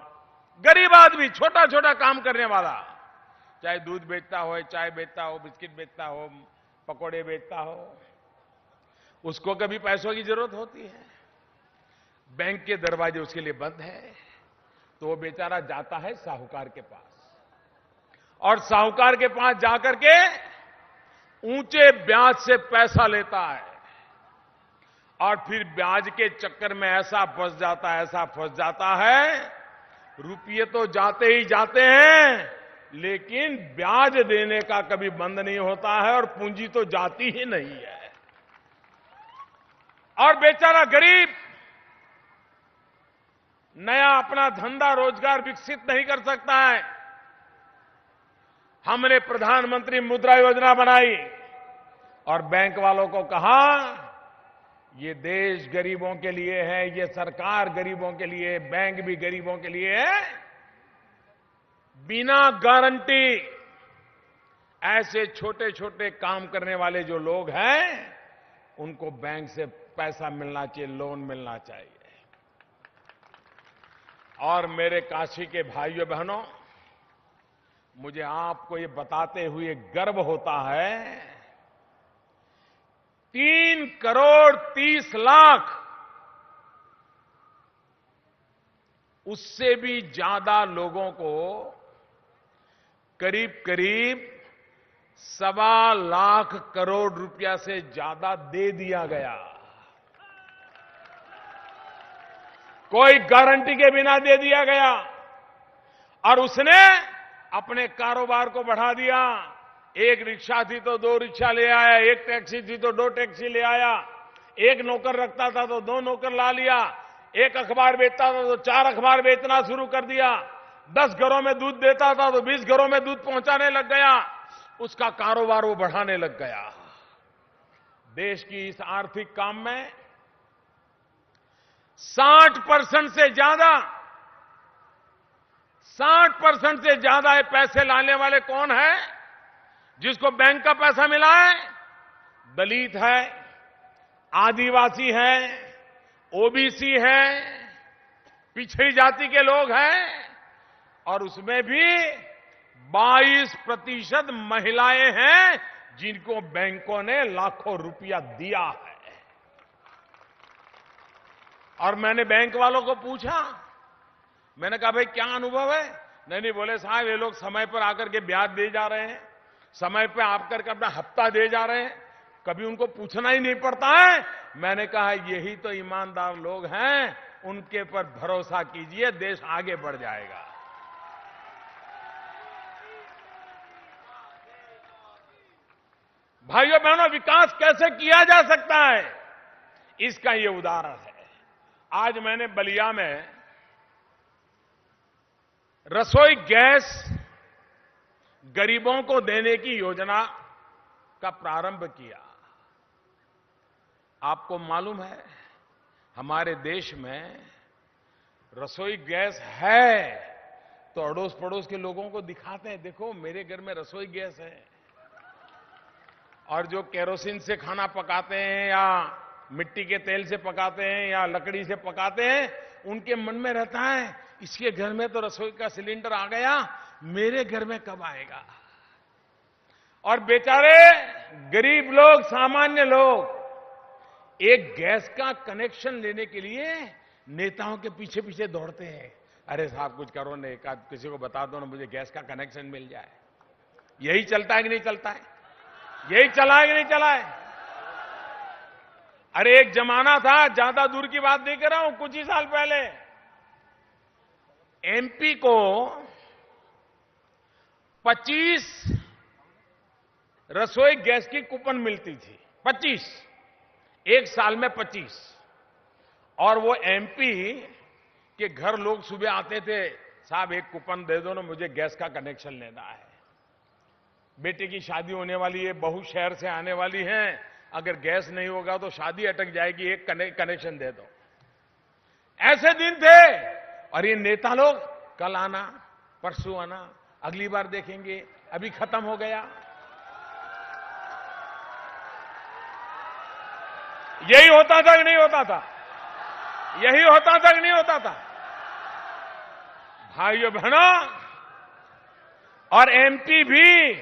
गरीब आदमी छोटा छोटा काम करने वाला, चाहे दूध बेचता हो, चाय बेचता हो, बिस्किट बेचता हो, पकोड़े बेचता हो, उसको कभी पैसों की जरूरत होती है, बैंक के दरवाजे उसके लिए बंद है, तो वो बेचारा जाता है साहूकार के पास, और साहूकार के पास जाकर के ऊंचे ब्याज से पैसा लेता है, और फिर ब्याज के चक्कर में ऐसा फंस जाता है, रुपये तो जाते ही जाते हैं, लेकिन ब्याज देने का कभी बंद नहीं होता है, और पूंजी तो जाती ही नहीं है, और बेचारा गरीब नया अपना धंधा रोजगार विकसित नहीं कर सकता है। हमने प्रधानमंत्री मुद्रा योजना बनाई और बैंक वालों को कहा, ये देश गरीबों के लिए है, ये सरकार गरीबों के लिए, बैंक भी गरीबों के लिए है। बिना गारंटी ऐसे छोटे छोटे काम करने वाले जो लोग हैं, उनको बैंक से पैसा मिलना चाहिए, लोन मिलना चाहिए। और मेरे काशी के भाइयों बहनों, मुझे आपको ये बताते हुए गर्व होता है, 3,30,00,000 उससे भी ज्यादा लोगों को करीब करीब 1.25 करोड़ रुपया से ज्यादा दे दिया गया। कोई गारंटी के बिना दे दिया गया, और उसने अपने कारोबार को बढ़ा दिया। एक रिक्शा थी तो 2 रिक्शा ले आया, एक टैक्सी थी तो 2 टैक्सी ले आया, एक नौकर रखता था तो 2 नौकर ला लिया, एक अखबार बेचता था तो 4 अखबार बेचना शुरू कर दिया, 10 घरों में दूध देता था तो 20 घरों में दूध पहुंचाने लग गया। उसका कारोबार वो बढ़ाने लग गया। देश की इस आर्थिक काम में 60% से ज्यादा 60% से ज्यादा ये पैसे लाने वाले कौन है? जिसको बैंक का पैसा मिला है, दलित है, आदिवासी है, ओबीसी है, पिछड़ी जाति के लोग हैं, और उसमें भी 22% महिलाएं हैं जिनको बैंकों ने लाखों रुपया दिया है। और मैंने बैंक वालों को पूछा, मैंने कहा भाई क्या अनुभव है? नहीं, बोले साहब ये लोग समय पर आकर के ब्याज दे जा रहे हैं, समय पर आकर के अपना हफ्ता दे जा रहे हैं, कभी उनको पूछना ही नहीं पड़ता है। मैंने कहा यही तो ईमानदार लोग हैं, उनके पर भरोसा कीजिए, देश आगे बढ़ जाएगा। भाइयों बहनों, विकास कैसे किया जा सकता है, इसका ये उदाहरण है। आज मैंने बलिया में रसोई गैस गरीबों को देने की योजना का प्रारंभ किया। आपको मालूम है, हमारे देश में रसोई गैस है तो अड़ोस पड़ोस के लोगों को दिखाते हैं, देखो मेरे घर में रसोई गैस है। और जो केरोसिन से खाना पकाते हैं या मिट्टी के तेल से पकाते हैं या लकड़ी से पकाते हैं, उनके मन में रहता है इसके घर में तो रसोई का सिलेंडर आ गया, मेरे घर में कब आएगा। और बेचारे गरीब लोग, सामान्य लोग एक गैस का कनेक्शन लेने के लिए नेताओं के पीछे पीछे दौड़ते हैं। अरे साहब कुछ करो ना, एक आध किसी को बता दो ना, मुझे गैस का कनेक्शन मिल जाए। यही चलता है कि नहीं चलता है? यही चला है कि नहीं चला है? अरे एक जमाना था, ज्यादा दूर की बात नहीं कर रहा हूं, कुछ ही साल पहले एमपी को 25 रसोई गैस की कूपन मिलती थी। 25, एक साल में 25। और वो एमपी के घर लोग सुबह आते थे, साहब एक कूपन दे दो ना, मुझे गैस का कनेक्शन लेना है। बेटे की शादी होने वाली है, बहू शहर से आने वाली है, अगर गैस नहीं होगा तो शादी अटक जाएगी, एक कनेक्शन दे दो। ऐसे दिन थे। और ये नेता लोग कल आना, परसों आना, अगली बार देखेंगे, अभी खत्म हो गया। यही होता था कि नहीं होता था? यही होता था कि नहीं होता था? भाइयों बहनों, और एमपी भी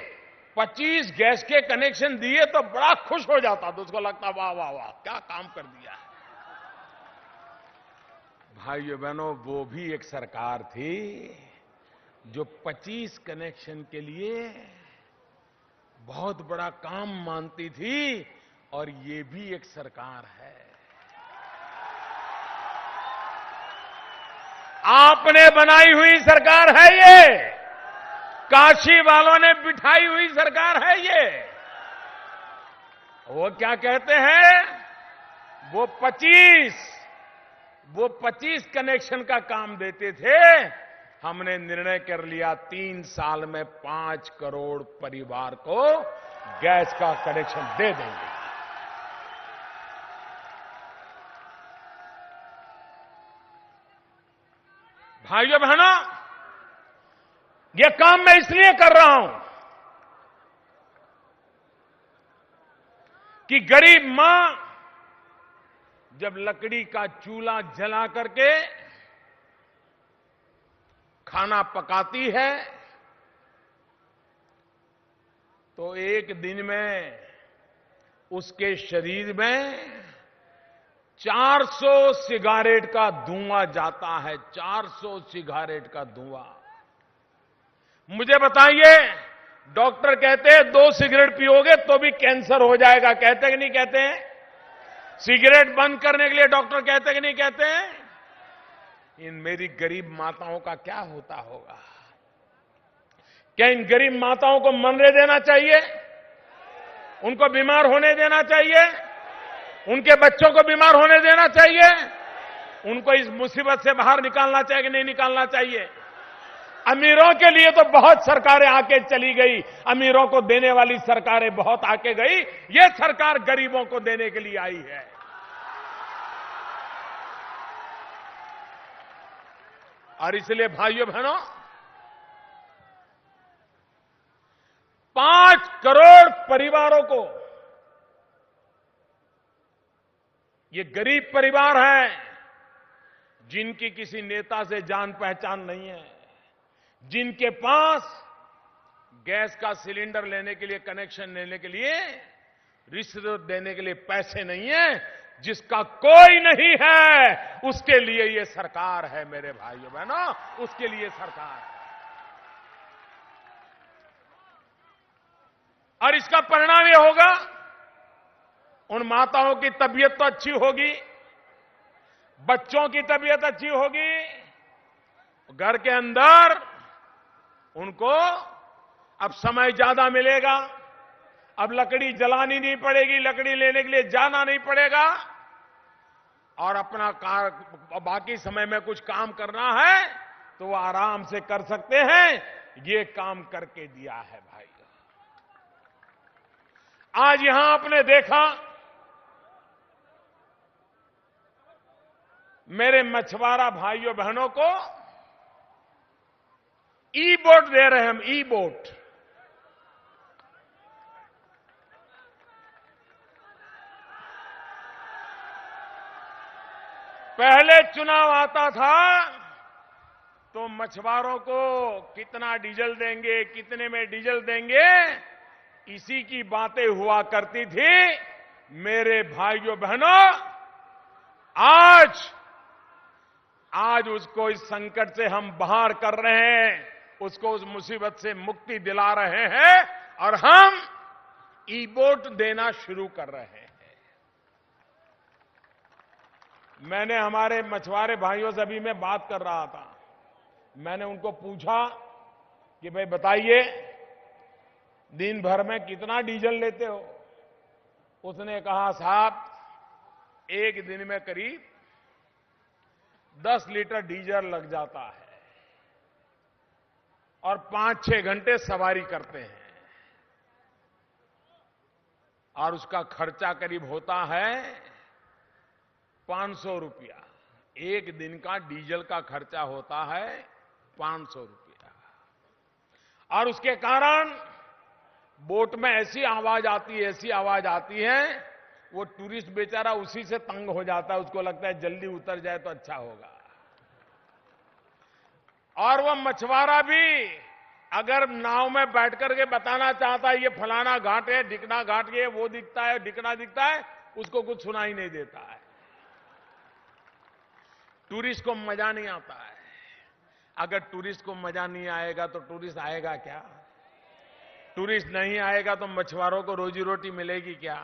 25 गैस के कनेक्शन दिए तो बड़ा खुश हो जाता था, उसको लगता वाह वाह वाह क्या काम कर दिया है। भाइयों बहनों, वो भी एक सरकार थी जो 25 कनेक्शन के लिए बहुत बड़ा काम मानती थी, और ये भी एक सरकार है। आपने बनाई हुई सरकार है ये, काशी वालों ने बिठाई हुई सरकार है ये। वो क्या कहते हैं, वो 25 कनेक्शन का काम देते थे। हमने निर्णय कर लिया 3 साल में 5 करोड़ परिवार को गैस का कनेक्शन दे देंगे। भाइयों बहनों, यह काम मैं इसलिए कर रहा हूं कि गरीब मां जब लकड़ी का चूल्हा जला करके खाना पकाती है तो एक दिन में उसके शरीर में 400 सिगारेट का धुआं जाता है। 400 सिगारेट का धुआं। मुझे बताइए, डॉक्टर कहते हैं 2 सिगरेट पियोगे तो भी कैंसर हो जाएगा, कहते कि नहीं कहते हैं? सिगरेट बंद करने के लिए डॉक्टर कहते कि नहीं कहते हैं? इन मेरी गरीब माताओं का क्या होता होगा? क्या इन गरीब माताओं को मरने देना चाहिए? उनको बीमार होने देना चाहिए? उनके बच्चों को बीमार होने देना चाहिए? उनको इस मुसीबत से बाहर निकालना चाहिए कि नहीं निकालना चाहिए? अमीरों के लिए तो बहुत सरकारें आके चली गई, अमीरों को देने वाली सरकारें बहुत आके गई। ये सरकार गरीबों को देने के लिए आई है। और इसलिए भाइयों बहनों, 5 करोड़ परिवारों को, ये गरीब परिवार हैं जिनकी किसी नेता से जान पहचान नहीं है, जिनके पास गैस का सिलेंडर लेने के लिए, कनेक्शन लेने के लिए, रिश्वत देने के लिए पैसे नहीं है, जिसका कोई नहीं है, उसके लिए ये सरकार है मेरे भाइयों बहनों, उसके लिए सरकार है। और इसका परिणाम ये होगा, उन माताओं की तबीयत तो अच्छी होगी, बच्चों की तबीयत अच्छी होगी, घर के अंदर उनको अब समय ज्यादा मिलेगा, अब लकड़ी जलानी नहीं पड़ेगी, लकड़ी लेने के लिए जाना नहीं पड़ेगा, और अपना बाकी समय में कुछ काम करना है तो वो आराम से कर सकते हैं। ये काम करके दिया है भाई। आज यहां आपने देखा, मेरे मछुआरा भाइयों बहनों को ई बोट दे रहे हैं हम, ई बोट। पहले चुनाव आता था तो मछुआरों को कितना डीजल देंगे, कितने में डीजल देंगे, इसी की बातें हुआ करती थी। मेरे भाइयों बहनों, आज उसको इस संकट से हम बाहर कर रहे हैं, उसको उस मुसीबत से मुक्ति दिला रहे हैं, और हम ई बोट देना शुरू कर रहे हैं। मैंने हमारे मछुआरे भाइयों से अभी मैं बात कर रहा था, मैंने उनको पूछा कि भाई बताइए, दिन भर में कितना डीजल लेते हो? उसने कहा साहब, एक दिन में करीब 10 लीटर डीजल लग जाता है और 5-6 घंटे सवारी करते हैं, और उसका खर्चा करीब होता है 500 रुपया। एक दिन का डीजल का खर्चा होता है 500 रुपया, और उसके कारण बोट में ऐसी आवाज आती है वो टूरिस्ट बेचारा उसी से तंग हो जाता है, उसको लगता है जल्दी उतर जाए तो अच्छा होगा। और वो मछुआरा भी अगर नाव में बैठ करके बताना चाहता है ये फलाना घाट है, ढिकना घाट है, वो दिखता है, ढिकना दिखता है, उसको कुछ सुनाई नहीं देता है। टूरिस्ट को मजा नहीं आता है। अगर टूरिस्ट को मजा नहीं आएगा तो टूरिस्ट आएगा क्या? टूरिस्ट नहीं आएगा तो मछुआरों को रोजी रोटी मिलेगी क्या?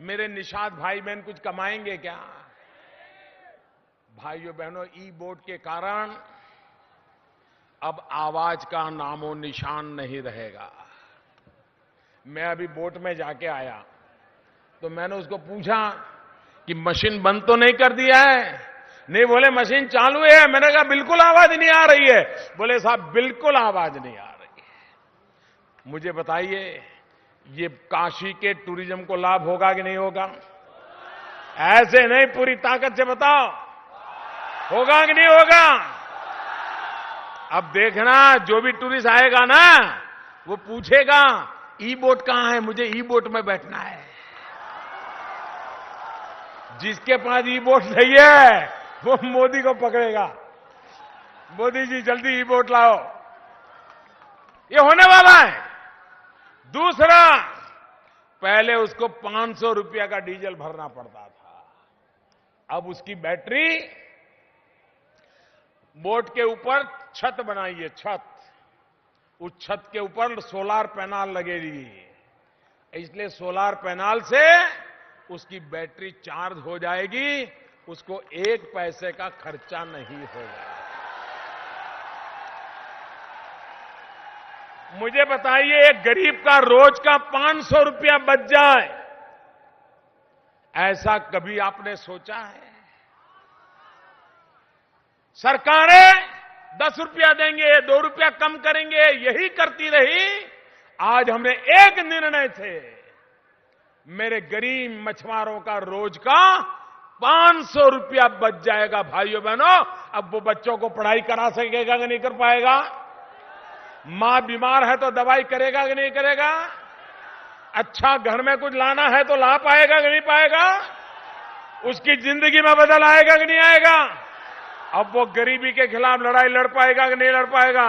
मेरे निषाद भाई बहन कुछ कमाएंगे क्या? भाइयों बहनों, ई बोट के कारण अब आवाज का नामो निशान नहीं रहेगा। मैं अभी बोट में जाके आया तो मैंने उसको पूछा कि मशीन बंद तो नहीं कर दिया है? नहीं, बोले मशीन चालू है। मैंने कहा बिल्कुल आवाज नहीं आ रही है। बोले साहब बिल्कुल आवाज नहीं आ रही है। मुझे बताइए, ये काशी के टूरिज्म को लाभ होगा कि नहीं होगा? ऐसे नहीं, पूरी ताकत से बताओ, होगा कि नहीं होगा? अब देखना, जो भी टूरिस्ट आएगा ना, वो पूछेगा ई बोट कहां है, मुझे ई बोट में बैठना है। जिसके पास ई बोट नहीं है वो मोदी को पकड़ेगा, मोदी जी जल्दी ई बोट लाओ। ये होने वाला है। दूसरा, पहले उसको 500 रुपया का डीजल भरना पड़ता था, अब उसकी बैटरी, बोट के ऊपर छत बनाइए, छत, उस छत के ऊपर सोलार पैनल लगेगी, इसलिए सोलार पैनल से उसकी बैटरी चार्ज हो जाएगी, उसको 1 पैसे का खर्चा नहीं होगा। मुझे बताइए, एक गरीब का रोज का 500 रुपया बच जाए, ऐसा कभी आपने सोचा है? सरकारें 10 रुपया देंगे, 2 रुपया कम करेंगे, यही करती रही। आज हमने एक निर्णय से मेरे गरीब मछुआरों का रोज का 500 रुपया बच जाएगा। भाइयों बहनों, अब वो बच्चों को पढ़ाई करा सकेगा कि नहीं कर पाएगा? मां बीमार है तो दवाई करेगा कि नहीं करेगा? अच्छा घर में कुछ लाना है तो ला पाएगा कि नहीं पाएगा? उसकी जिंदगी में बदल आएगा कि नहीं आएगा? अब वो गरीबी के खिलाफ लड़ाई लड़ पाएगा कि नहीं लड़ पाएगा?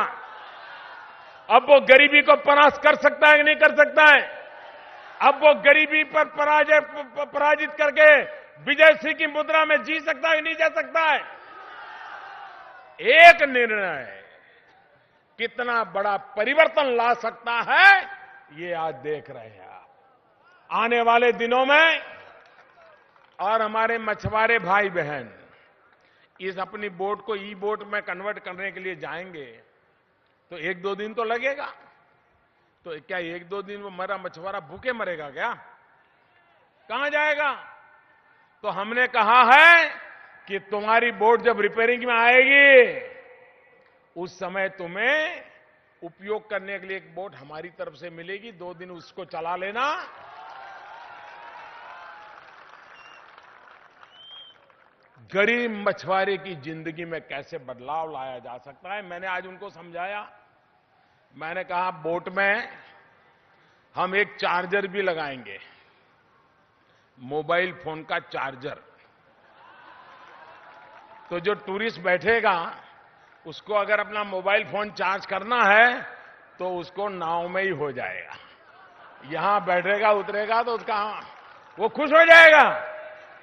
अब वो गरीबी को परास्त कर सकता है कि नहीं कर सकता है? अब वो गरीबी पर पराजित करके विजय सिंह की मुद्रा में जी सकता है कि नहीं जा सकता है? एक निर्णय कितना बड़ा परिवर्तन ला सकता है, ये आज देख रहे हैं आप। आने वाले दिनों में और हमारे मछुआरे भाई बहन इस अपनी बोट को ई बोट में कन्वर्ट करने के लिए जाएंगे तो 1-2 दिन तो लगेगा। तो क्या 1-2 दिन वो मरा मछुआरा भूखे मरेगा क्या? कहां जाएगा? तो हमने कहा है कि तुम्हारी बोट जब रिपेयरिंग में आएगी उस समय तुम्हें उपयोग करने के लिए एक बोट हमारी तरफ से मिलेगी, 2 दिन उसको चला लेना। गरीब मछुआरे की जिंदगी में कैसे बदलाव लाया जा सकता है, मैंने आज उनको समझाया। मैंने कहा बोट में हम एक चार्जर भी लगाएंगे, मोबाइल फोन का चार्जर। तो जो टूरिस्ट बैठेगा उसको अगर अपना मोबाइल फोन चार्ज करना है तो उसको नाव में ही हो जाएगा। यहां बैठेगा उतरेगा तो उसका वो खुश हो जाएगा।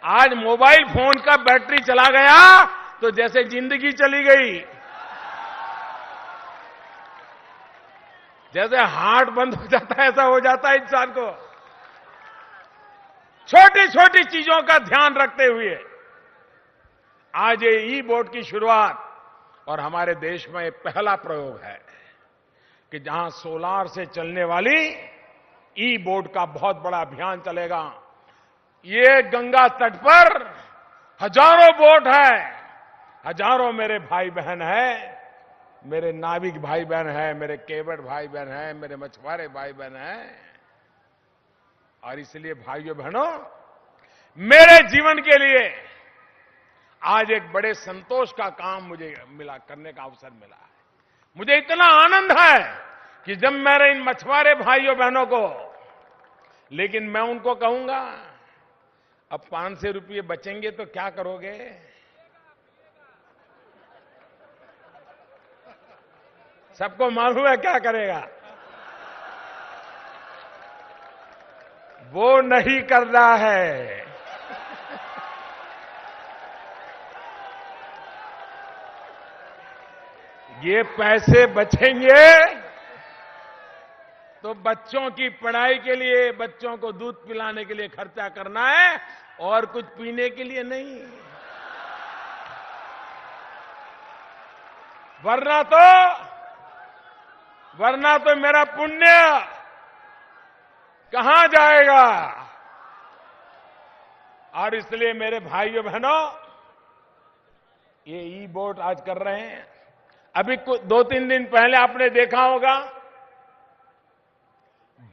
आज मोबाइल फोन का बैटरी चला गया तो जैसे जिंदगी चली गई, जैसे हार्ट बंद हो जाता है ऐसा हो जाता है इंसान को। छोटी छोटी चीजों का ध्यान रखते हुए आज ये ई बोट की शुरुआत और हमारे देश में ये पहला प्रयोग है कि जहां सोलार से चलने वाली ई बोट का बहुत बड़ा अभियान चलेगा। ये गंगा तट पर हजारों बोट है, हजारों मेरे भाई बहन हैं, मेरे नाविक भाई बहन हैं, मेरे केवट भाई बहन हैं, मेरे मछुआरे भाई बहन हैं। और इसलिए भाइयों बहनों, मेरे जीवन के लिए आज एक बड़े संतोष का काम मुझे मिला, करने का अवसर मिला है। मुझे इतना आनंद है कि जब मेरे इन मछुआरे भाइयों बहनों को, लेकिन मैं उनको कहूंगा अब 500 रुपये बचेंगे तो क्या करोगे? सबको मालूम है क्या करेगा। वो नहीं करना है। ये पैसे बचेंगे तो बच्चों की पढ़ाई के लिए, बच्चों को दूध पिलाने के लिए खर्चा करना है और कुछ पीने के लिए नहीं। वरना तो मेरा पुण्य कहां जाएगा। और इसलिए मेरे भाइयों बहनों, ये ई वोट आज कर रहे हैं। अभी 2-3 दिन पहले आपने देखा होगा,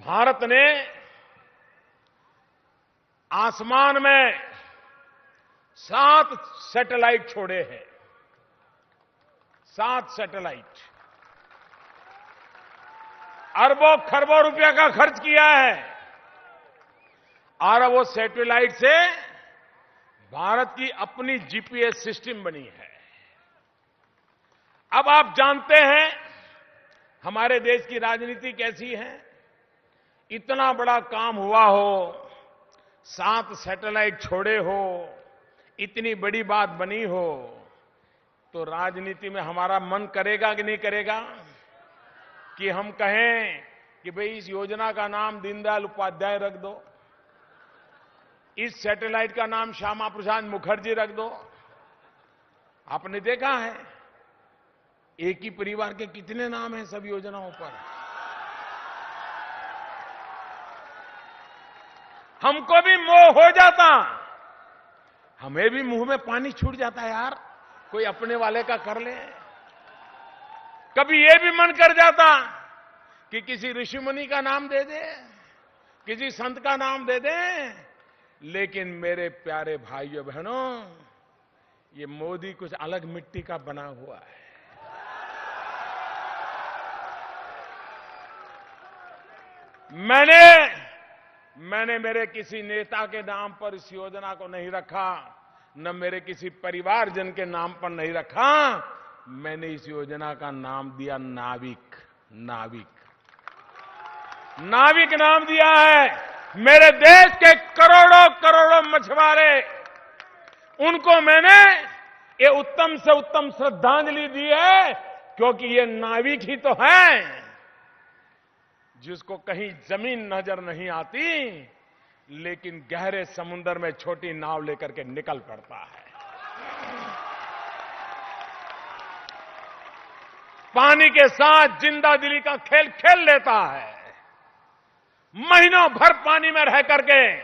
भारत ने आसमान में 7 सैटेलाइट छोड़े हैं। 7 सैटेलाइट, अरबों खरबों रुपया का खर्च किया है। और वो सैटेलाइट से भारत की अपनी जीपीएस सिस्टम बनी है। अब आप जानते हैं हमारे देश की राजनीति कैसी है। इतना बड़ा काम हुआ हो, 7 सैटेलाइट छोड़े हो, इतनी बड़ी बात बनी हो, तो राजनीति में हमारा मन करेगा कि नहीं करेगा कि हम कहें कि भाई इस योजना का नाम दीनदयाल उपाध्याय रख दो, इस सैटेलाइट का नाम श्यामा प्रसाद मुखर्जी रख दो। आपने देखा है एक ही परिवार के कितने नाम हैं सब योजनाओं पर। हमको भी मोह हो जाता, हमें भी मुंह में पानी छूट जाता है यार, कोई अपने वाले का कर ले। कभी ये भी मन कर जाता कि किसी ऋषि मुनि का नाम दे दे, किसी संत का नाम दे दे। लेकिन मेरे प्यारे भाइयों बहनों, ये मोदी कुछ अलग मिट्टी का बना हुआ है। मैंने मेरे किसी नेता के नाम पर इस योजना को नहीं रखा, न मेरे किसी परिवारजन के नाम पर नहीं रखा। मैंने इस योजना का नाम दिया नाविक। नाविक नाम दिया है। मेरे देश के करोड़ों करोड़ों मछुआरे, उनको मैंने ये उत्तम से उत्तम श्रद्धांजलि दी है, क्योंकि ये नाविक ही तो है जिसको कहीं जमीन नजर नहीं आती, लेकिन गहरे समुद्र में छोटी नाव लेकर के निकल पड़ता है। पानी के साथ जिंदा दिली का खेल खेल लेता है। महीनों भर पानी में रह करके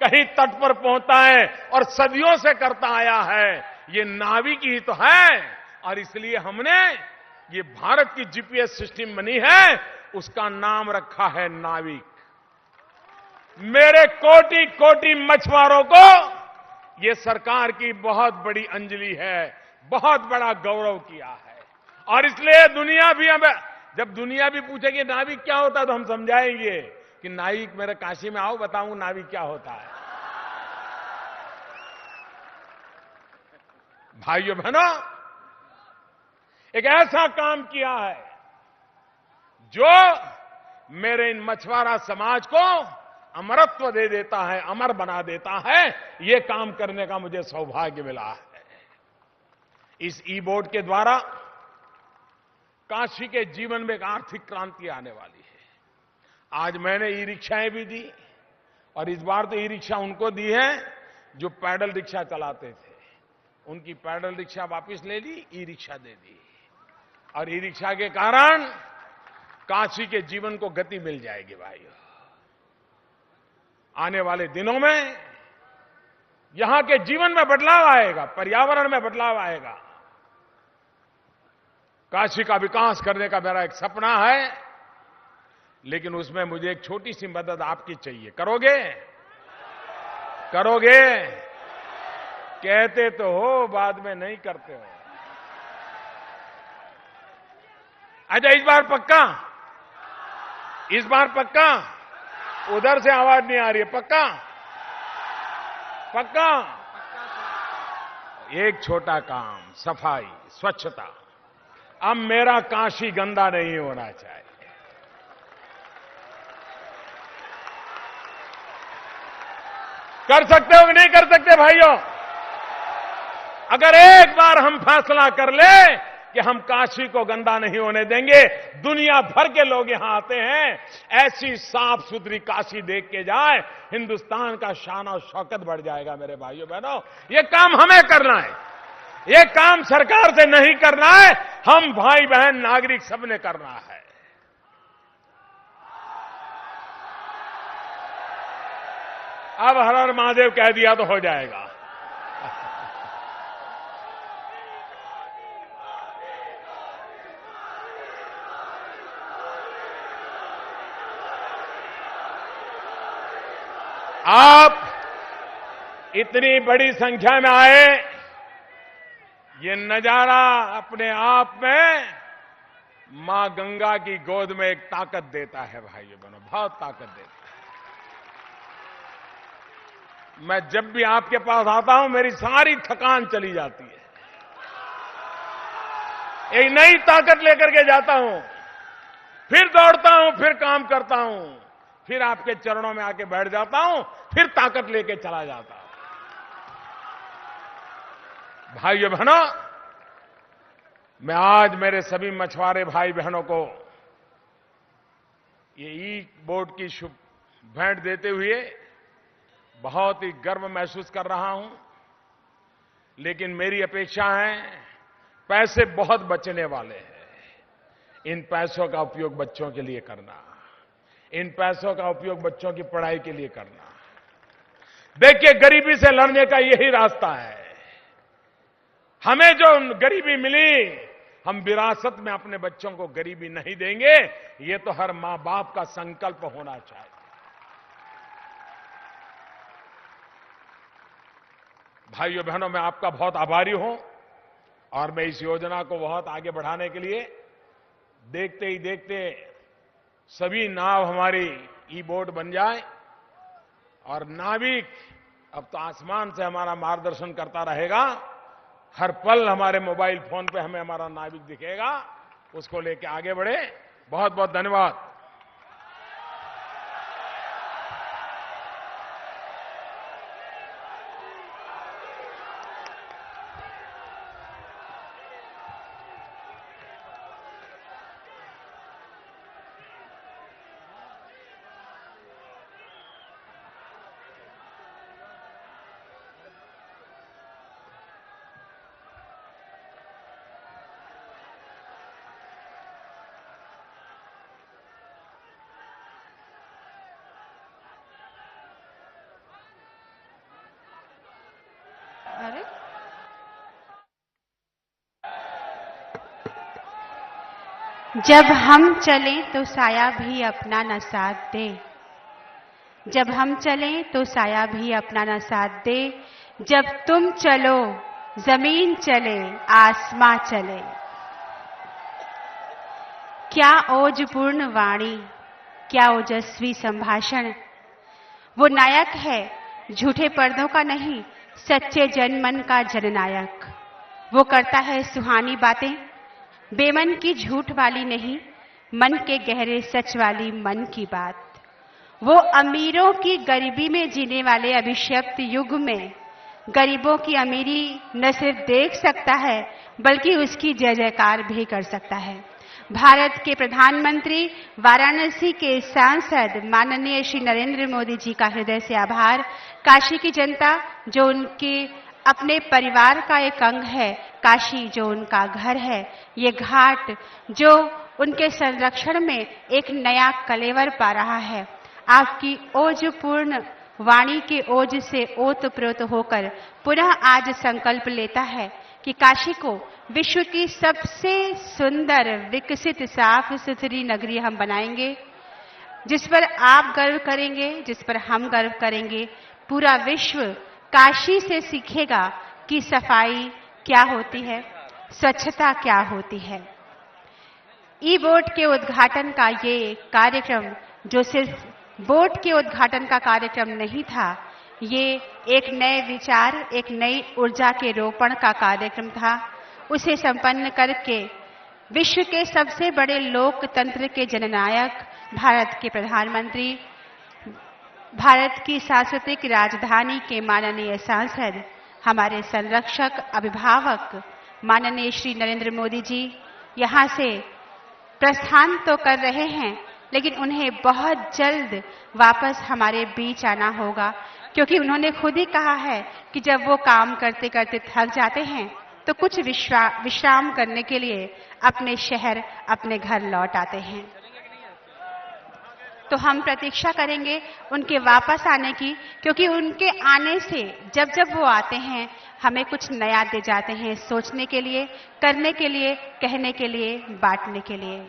कहीं तट पर पहुंचता है और सदियों से करता आया है। ये नाविक ही तो है। और इसलिए हमने ये भारत की जीपीएस सिस्टम बनी है, उसका नाम रखा है नाविक। मेरे कोटि कोटि मछुआरों को ये सरकार की बहुत बड़ी अंजलि है, बहुत बड़ा गौरव किया है। और इसलिए दुनिया भी जब दुनिया भी पूछेगी नाविक क्या होता है, तो हम समझाएंगे कि नाविक, मेरे काशी में आओ बताऊं नाविक क्या होता है। भाइयों बहनों, एक ऐसा काम किया है जो मेरे इन मछुआरा समाज को अमरत्व दे देता है, अमर बना देता है। ये काम करने का मुझे सौभाग्य मिला है। इस ई वोट के द्वारा काशी के जीवन में एक आर्थिक क्रांति आने वाली है। आज मैंने ई रिक्शाएं भी दी, और इस बार तो ई रिक्शा उनको दी है जो पैडल रिक्शा चलाते थे। उनकी पैडल रिक्शा वापस ले ली, ई रिक्शा दे दी। और ई रिक्शा के कारण काशी के जीवन को गति मिल जाएगी। भाइयों, आने वाले दिनों में यहां के जीवन में बदलाव आएगा, पर्यावरण में बदलाव आएगा। काशी का विकास करने का मेरा एक सपना है, लेकिन उसमें मुझे एक छोटी सी मदद आपकी चाहिए। करोगे? कहते तो हो, बाद में नहीं करते हो। अच्छा, इस बार पक्का? उधर से आवाज नहीं आ रही है। पक्का? पक्का? एक छोटा काम, सफाई, स्वच्छता। अब मेरा काशी गंदा नहीं होना चाहिए। कर सकते हो कि नहीं कर सकते भाइयों? अगर एक बार हम फैसला कर ले कि हम काशी को गंदा नहीं होने देंगे, दुनिया भर के लोग यहां आते हैं, ऐसी साफ सुथरी काशी देख के जाए, हिंदुस्तान का शान और शौकत बढ़ जाएगा। मेरे भाइयों बहनों, ये काम हमें करना है, ये काम सरकार से नहीं करना है, हम भाई बहन नागरिक सबने करना है। अब हर हर महादेव कह दिया तो हो जाएगा। आप इतनी बड़ी संख्या में आए, ये नजारा अपने आप में मां गंगा की गोद में एक ताकत देता है भाइयों बहनों, बहुत ताकत देता है। मैं जब भी आपके पास आता हूं, मेरी सारी थकान चली जाती है, एक नई ताकत लेकर के जाता हूं, फिर दौड़ता हूं, फिर काम करता हूं, फिर आपके चरणों में आके बैठ जाता हूं, फिर ताकत लेके चला जाता हूं। भाइयों बहनों, मैं आज मेरे सभी मछुआरे भाई बहनों को ये ई बोर्ड की शुभ भेंट देते हुए बहुत ही गर्व महसूस कर रहा हूं। लेकिन मेरी अपेक्षा है, पैसे बहुत बचने वाले हैं, इन पैसों का उपयोग बच्चों के लिए करना, इन पैसों का उपयोग बच्चों की पढ़ाई के लिए करना। देखिए, गरीबी से लड़ने का यही रास्ता है। हमें जो गरीबी मिली, हम विरासत में अपने बच्चों को गरीबी नहीं देंगे, ये तो हर मां बाप का संकल्प होना चाहिए। भाइयों बहनों, मैं आपका बहुत आभारी हूं और मैं इस योजना को बहुत आगे बढ़ाने के लिए देखते ही देखते सभी नाव हमारी ई बोट बन जाए और नाविक अब तो आसमान से हमारा मार्गदर्शन करता रहेगा। हर पल हमारे मोबाइल फोन पे हमें हमारा नाविक दिखेगा, उसको लेके आगे बढ़े। बहुत बहुत धन्यवाद। अरे जब हम चलें तो साया भी अपना न साथ दे, जब हम चलें तो साया भी अपना न साथ दे, जब तुम चलो जमीन चले आसमां चले। क्या ओजपूर्ण वाणी, क्या ओजस्वी संभाषण। वो नायक है झूठे पर्दों का नहीं, सच्चे जनमन का जननायक। वो करता है सुहानी बातें, बेमन की झूठ वाली नहीं, मन के गहरे सच वाली मन की बात। वो अमीरों की गरीबी में जीने वाले अभिशप्त युग में गरीबों की अमीरी न सिर्फ देख सकता है, बल्कि उसकी जय जयकार भी कर सकता है। भारत के प्रधानमंत्री, वाराणसी के सांसद माननीय श्री नरेंद्र मोदी जी का हृदय से आभार। काशी की जनता जो उनके अपने परिवार का एक अंग है, काशी जो उनका घर है, ये घाट जो उनके संरक्षण में एक नया कलेवर पा रहा है, आपकी ओजपूर्ण वाणी के ओज से ओतप्रोत होकर पुनः आज संकल्प लेता है कि काशी को विश्व की सबसे सुंदर, विकसित, साफ सुथरी नगरी हम बनाएंगे, जिस पर आप गर्व करेंगे, जिस पर हम गर्व करेंगे। पूरा विश्व काशी से सीखेगा कि सफाई क्या होती है, स्वच्छता क्या होती है। ई बोट के उद्घाटन का ये कार्यक्रम जो सिर्फ बोट के उद्घाटन का कार्यक्रम नहीं था, ये एक नए विचार, एक नई ऊर्जा के रोपण का कार्यक्रम था। उसे संपन्न करके विश्व के सबसे बड़े लोकतंत्र के जननायक, भारत के प्रधानमंत्री, भारत की सांस्कृतिक राजधानी के माननीय सांसद, हमारे संरक्षक, अभिभावक माननीय श्री नरेंद्र मोदी जी यहाँ से प्रस्थान तो कर रहे हैं, लेकिन उन्हें बहुत जल्द वापस हमारे बीच आना होगा, क्योंकि उन्होंने खुद ही कहा है कि जब वो काम करते करते थक जाते हैं तो कुछ विश्राम करने के लिए अपने शहर, अपने घर लौट आते हैं। तो हम प्रतीक्षा करेंगे उनके वापस आने की, क्योंकि उनके आने से जब जब वो आते हैं हमें कुछ नया दे जाते हैं, सोचने के लिए, करने के लिए, कहने के लिए, बांटने के लिए।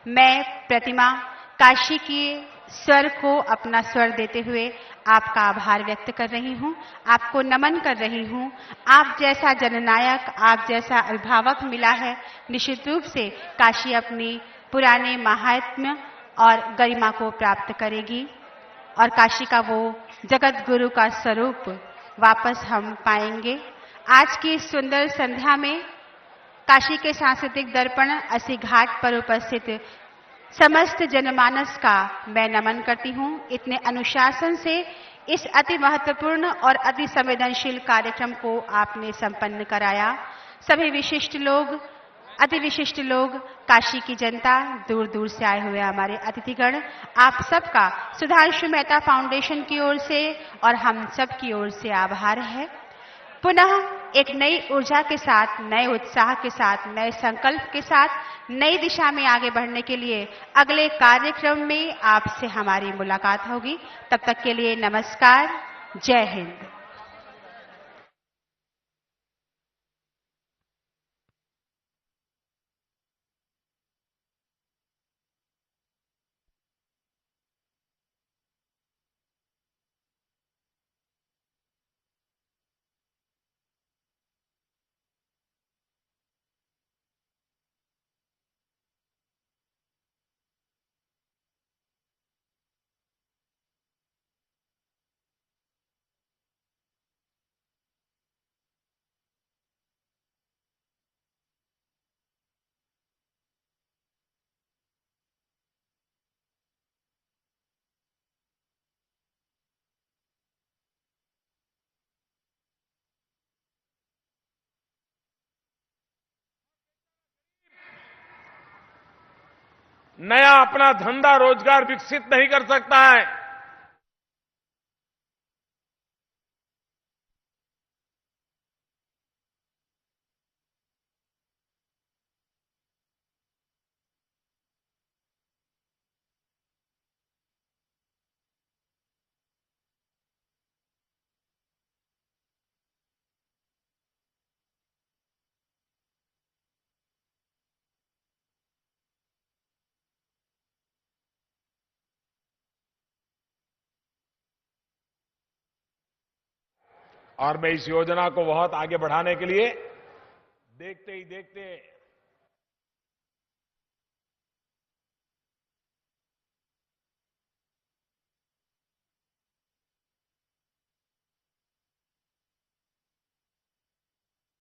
मैं प्रतिमा काशी के स्वर को अपना स्वर देते हुए आपका आभार व्यक्त कर रही हूं, आपको नमन कर रही हूं। आप जैसा जननायक, आप जैसा अभिभावक मिला है, निश्चित रूप से काशी अपनी पुराने महात्म्य और गरिमा को प्राप्त करेगी और काशी का वो जगत गुरु का स्वरूप वापस हम पाएंगे। आज की सुंदर संध्या में काशी के सांस्कृतिक दर्पण अस्सी घाट पर उपस्थित समस्त जनमानस का मैं नमन करती हूं। इतने अनुशासन से इस अति महत्वपूर्ण और अति संवेदनशील कार्यक्रम को आपने संपन्न कराया। सभी विशिष्ट लोग, अति विशिष्ट लोग, काशी की जनता, दूर दूर से आए हुए हमारे अतिथिगण, आप सबका सुधांशु मेहता फाउंडेशन की ओर से और हम सब की ओर से आभार है। पुनः एक नई ऊर्जा के साथ, नए उत्साह के साथ, नए संकल्प के साथ नई दिशा में आगे बढ़ने के लिए अगले कार्यक्रम में आपसे हमारी मुलाकात होगी। तब तक के लिए नमस्कार, जय हिंद। नया अपना धंधा रोजगार विकसित नहीं कर सकता है। और मैं इस योजना को बहुत आगे बढ़ाने के लिए देखते ही देखते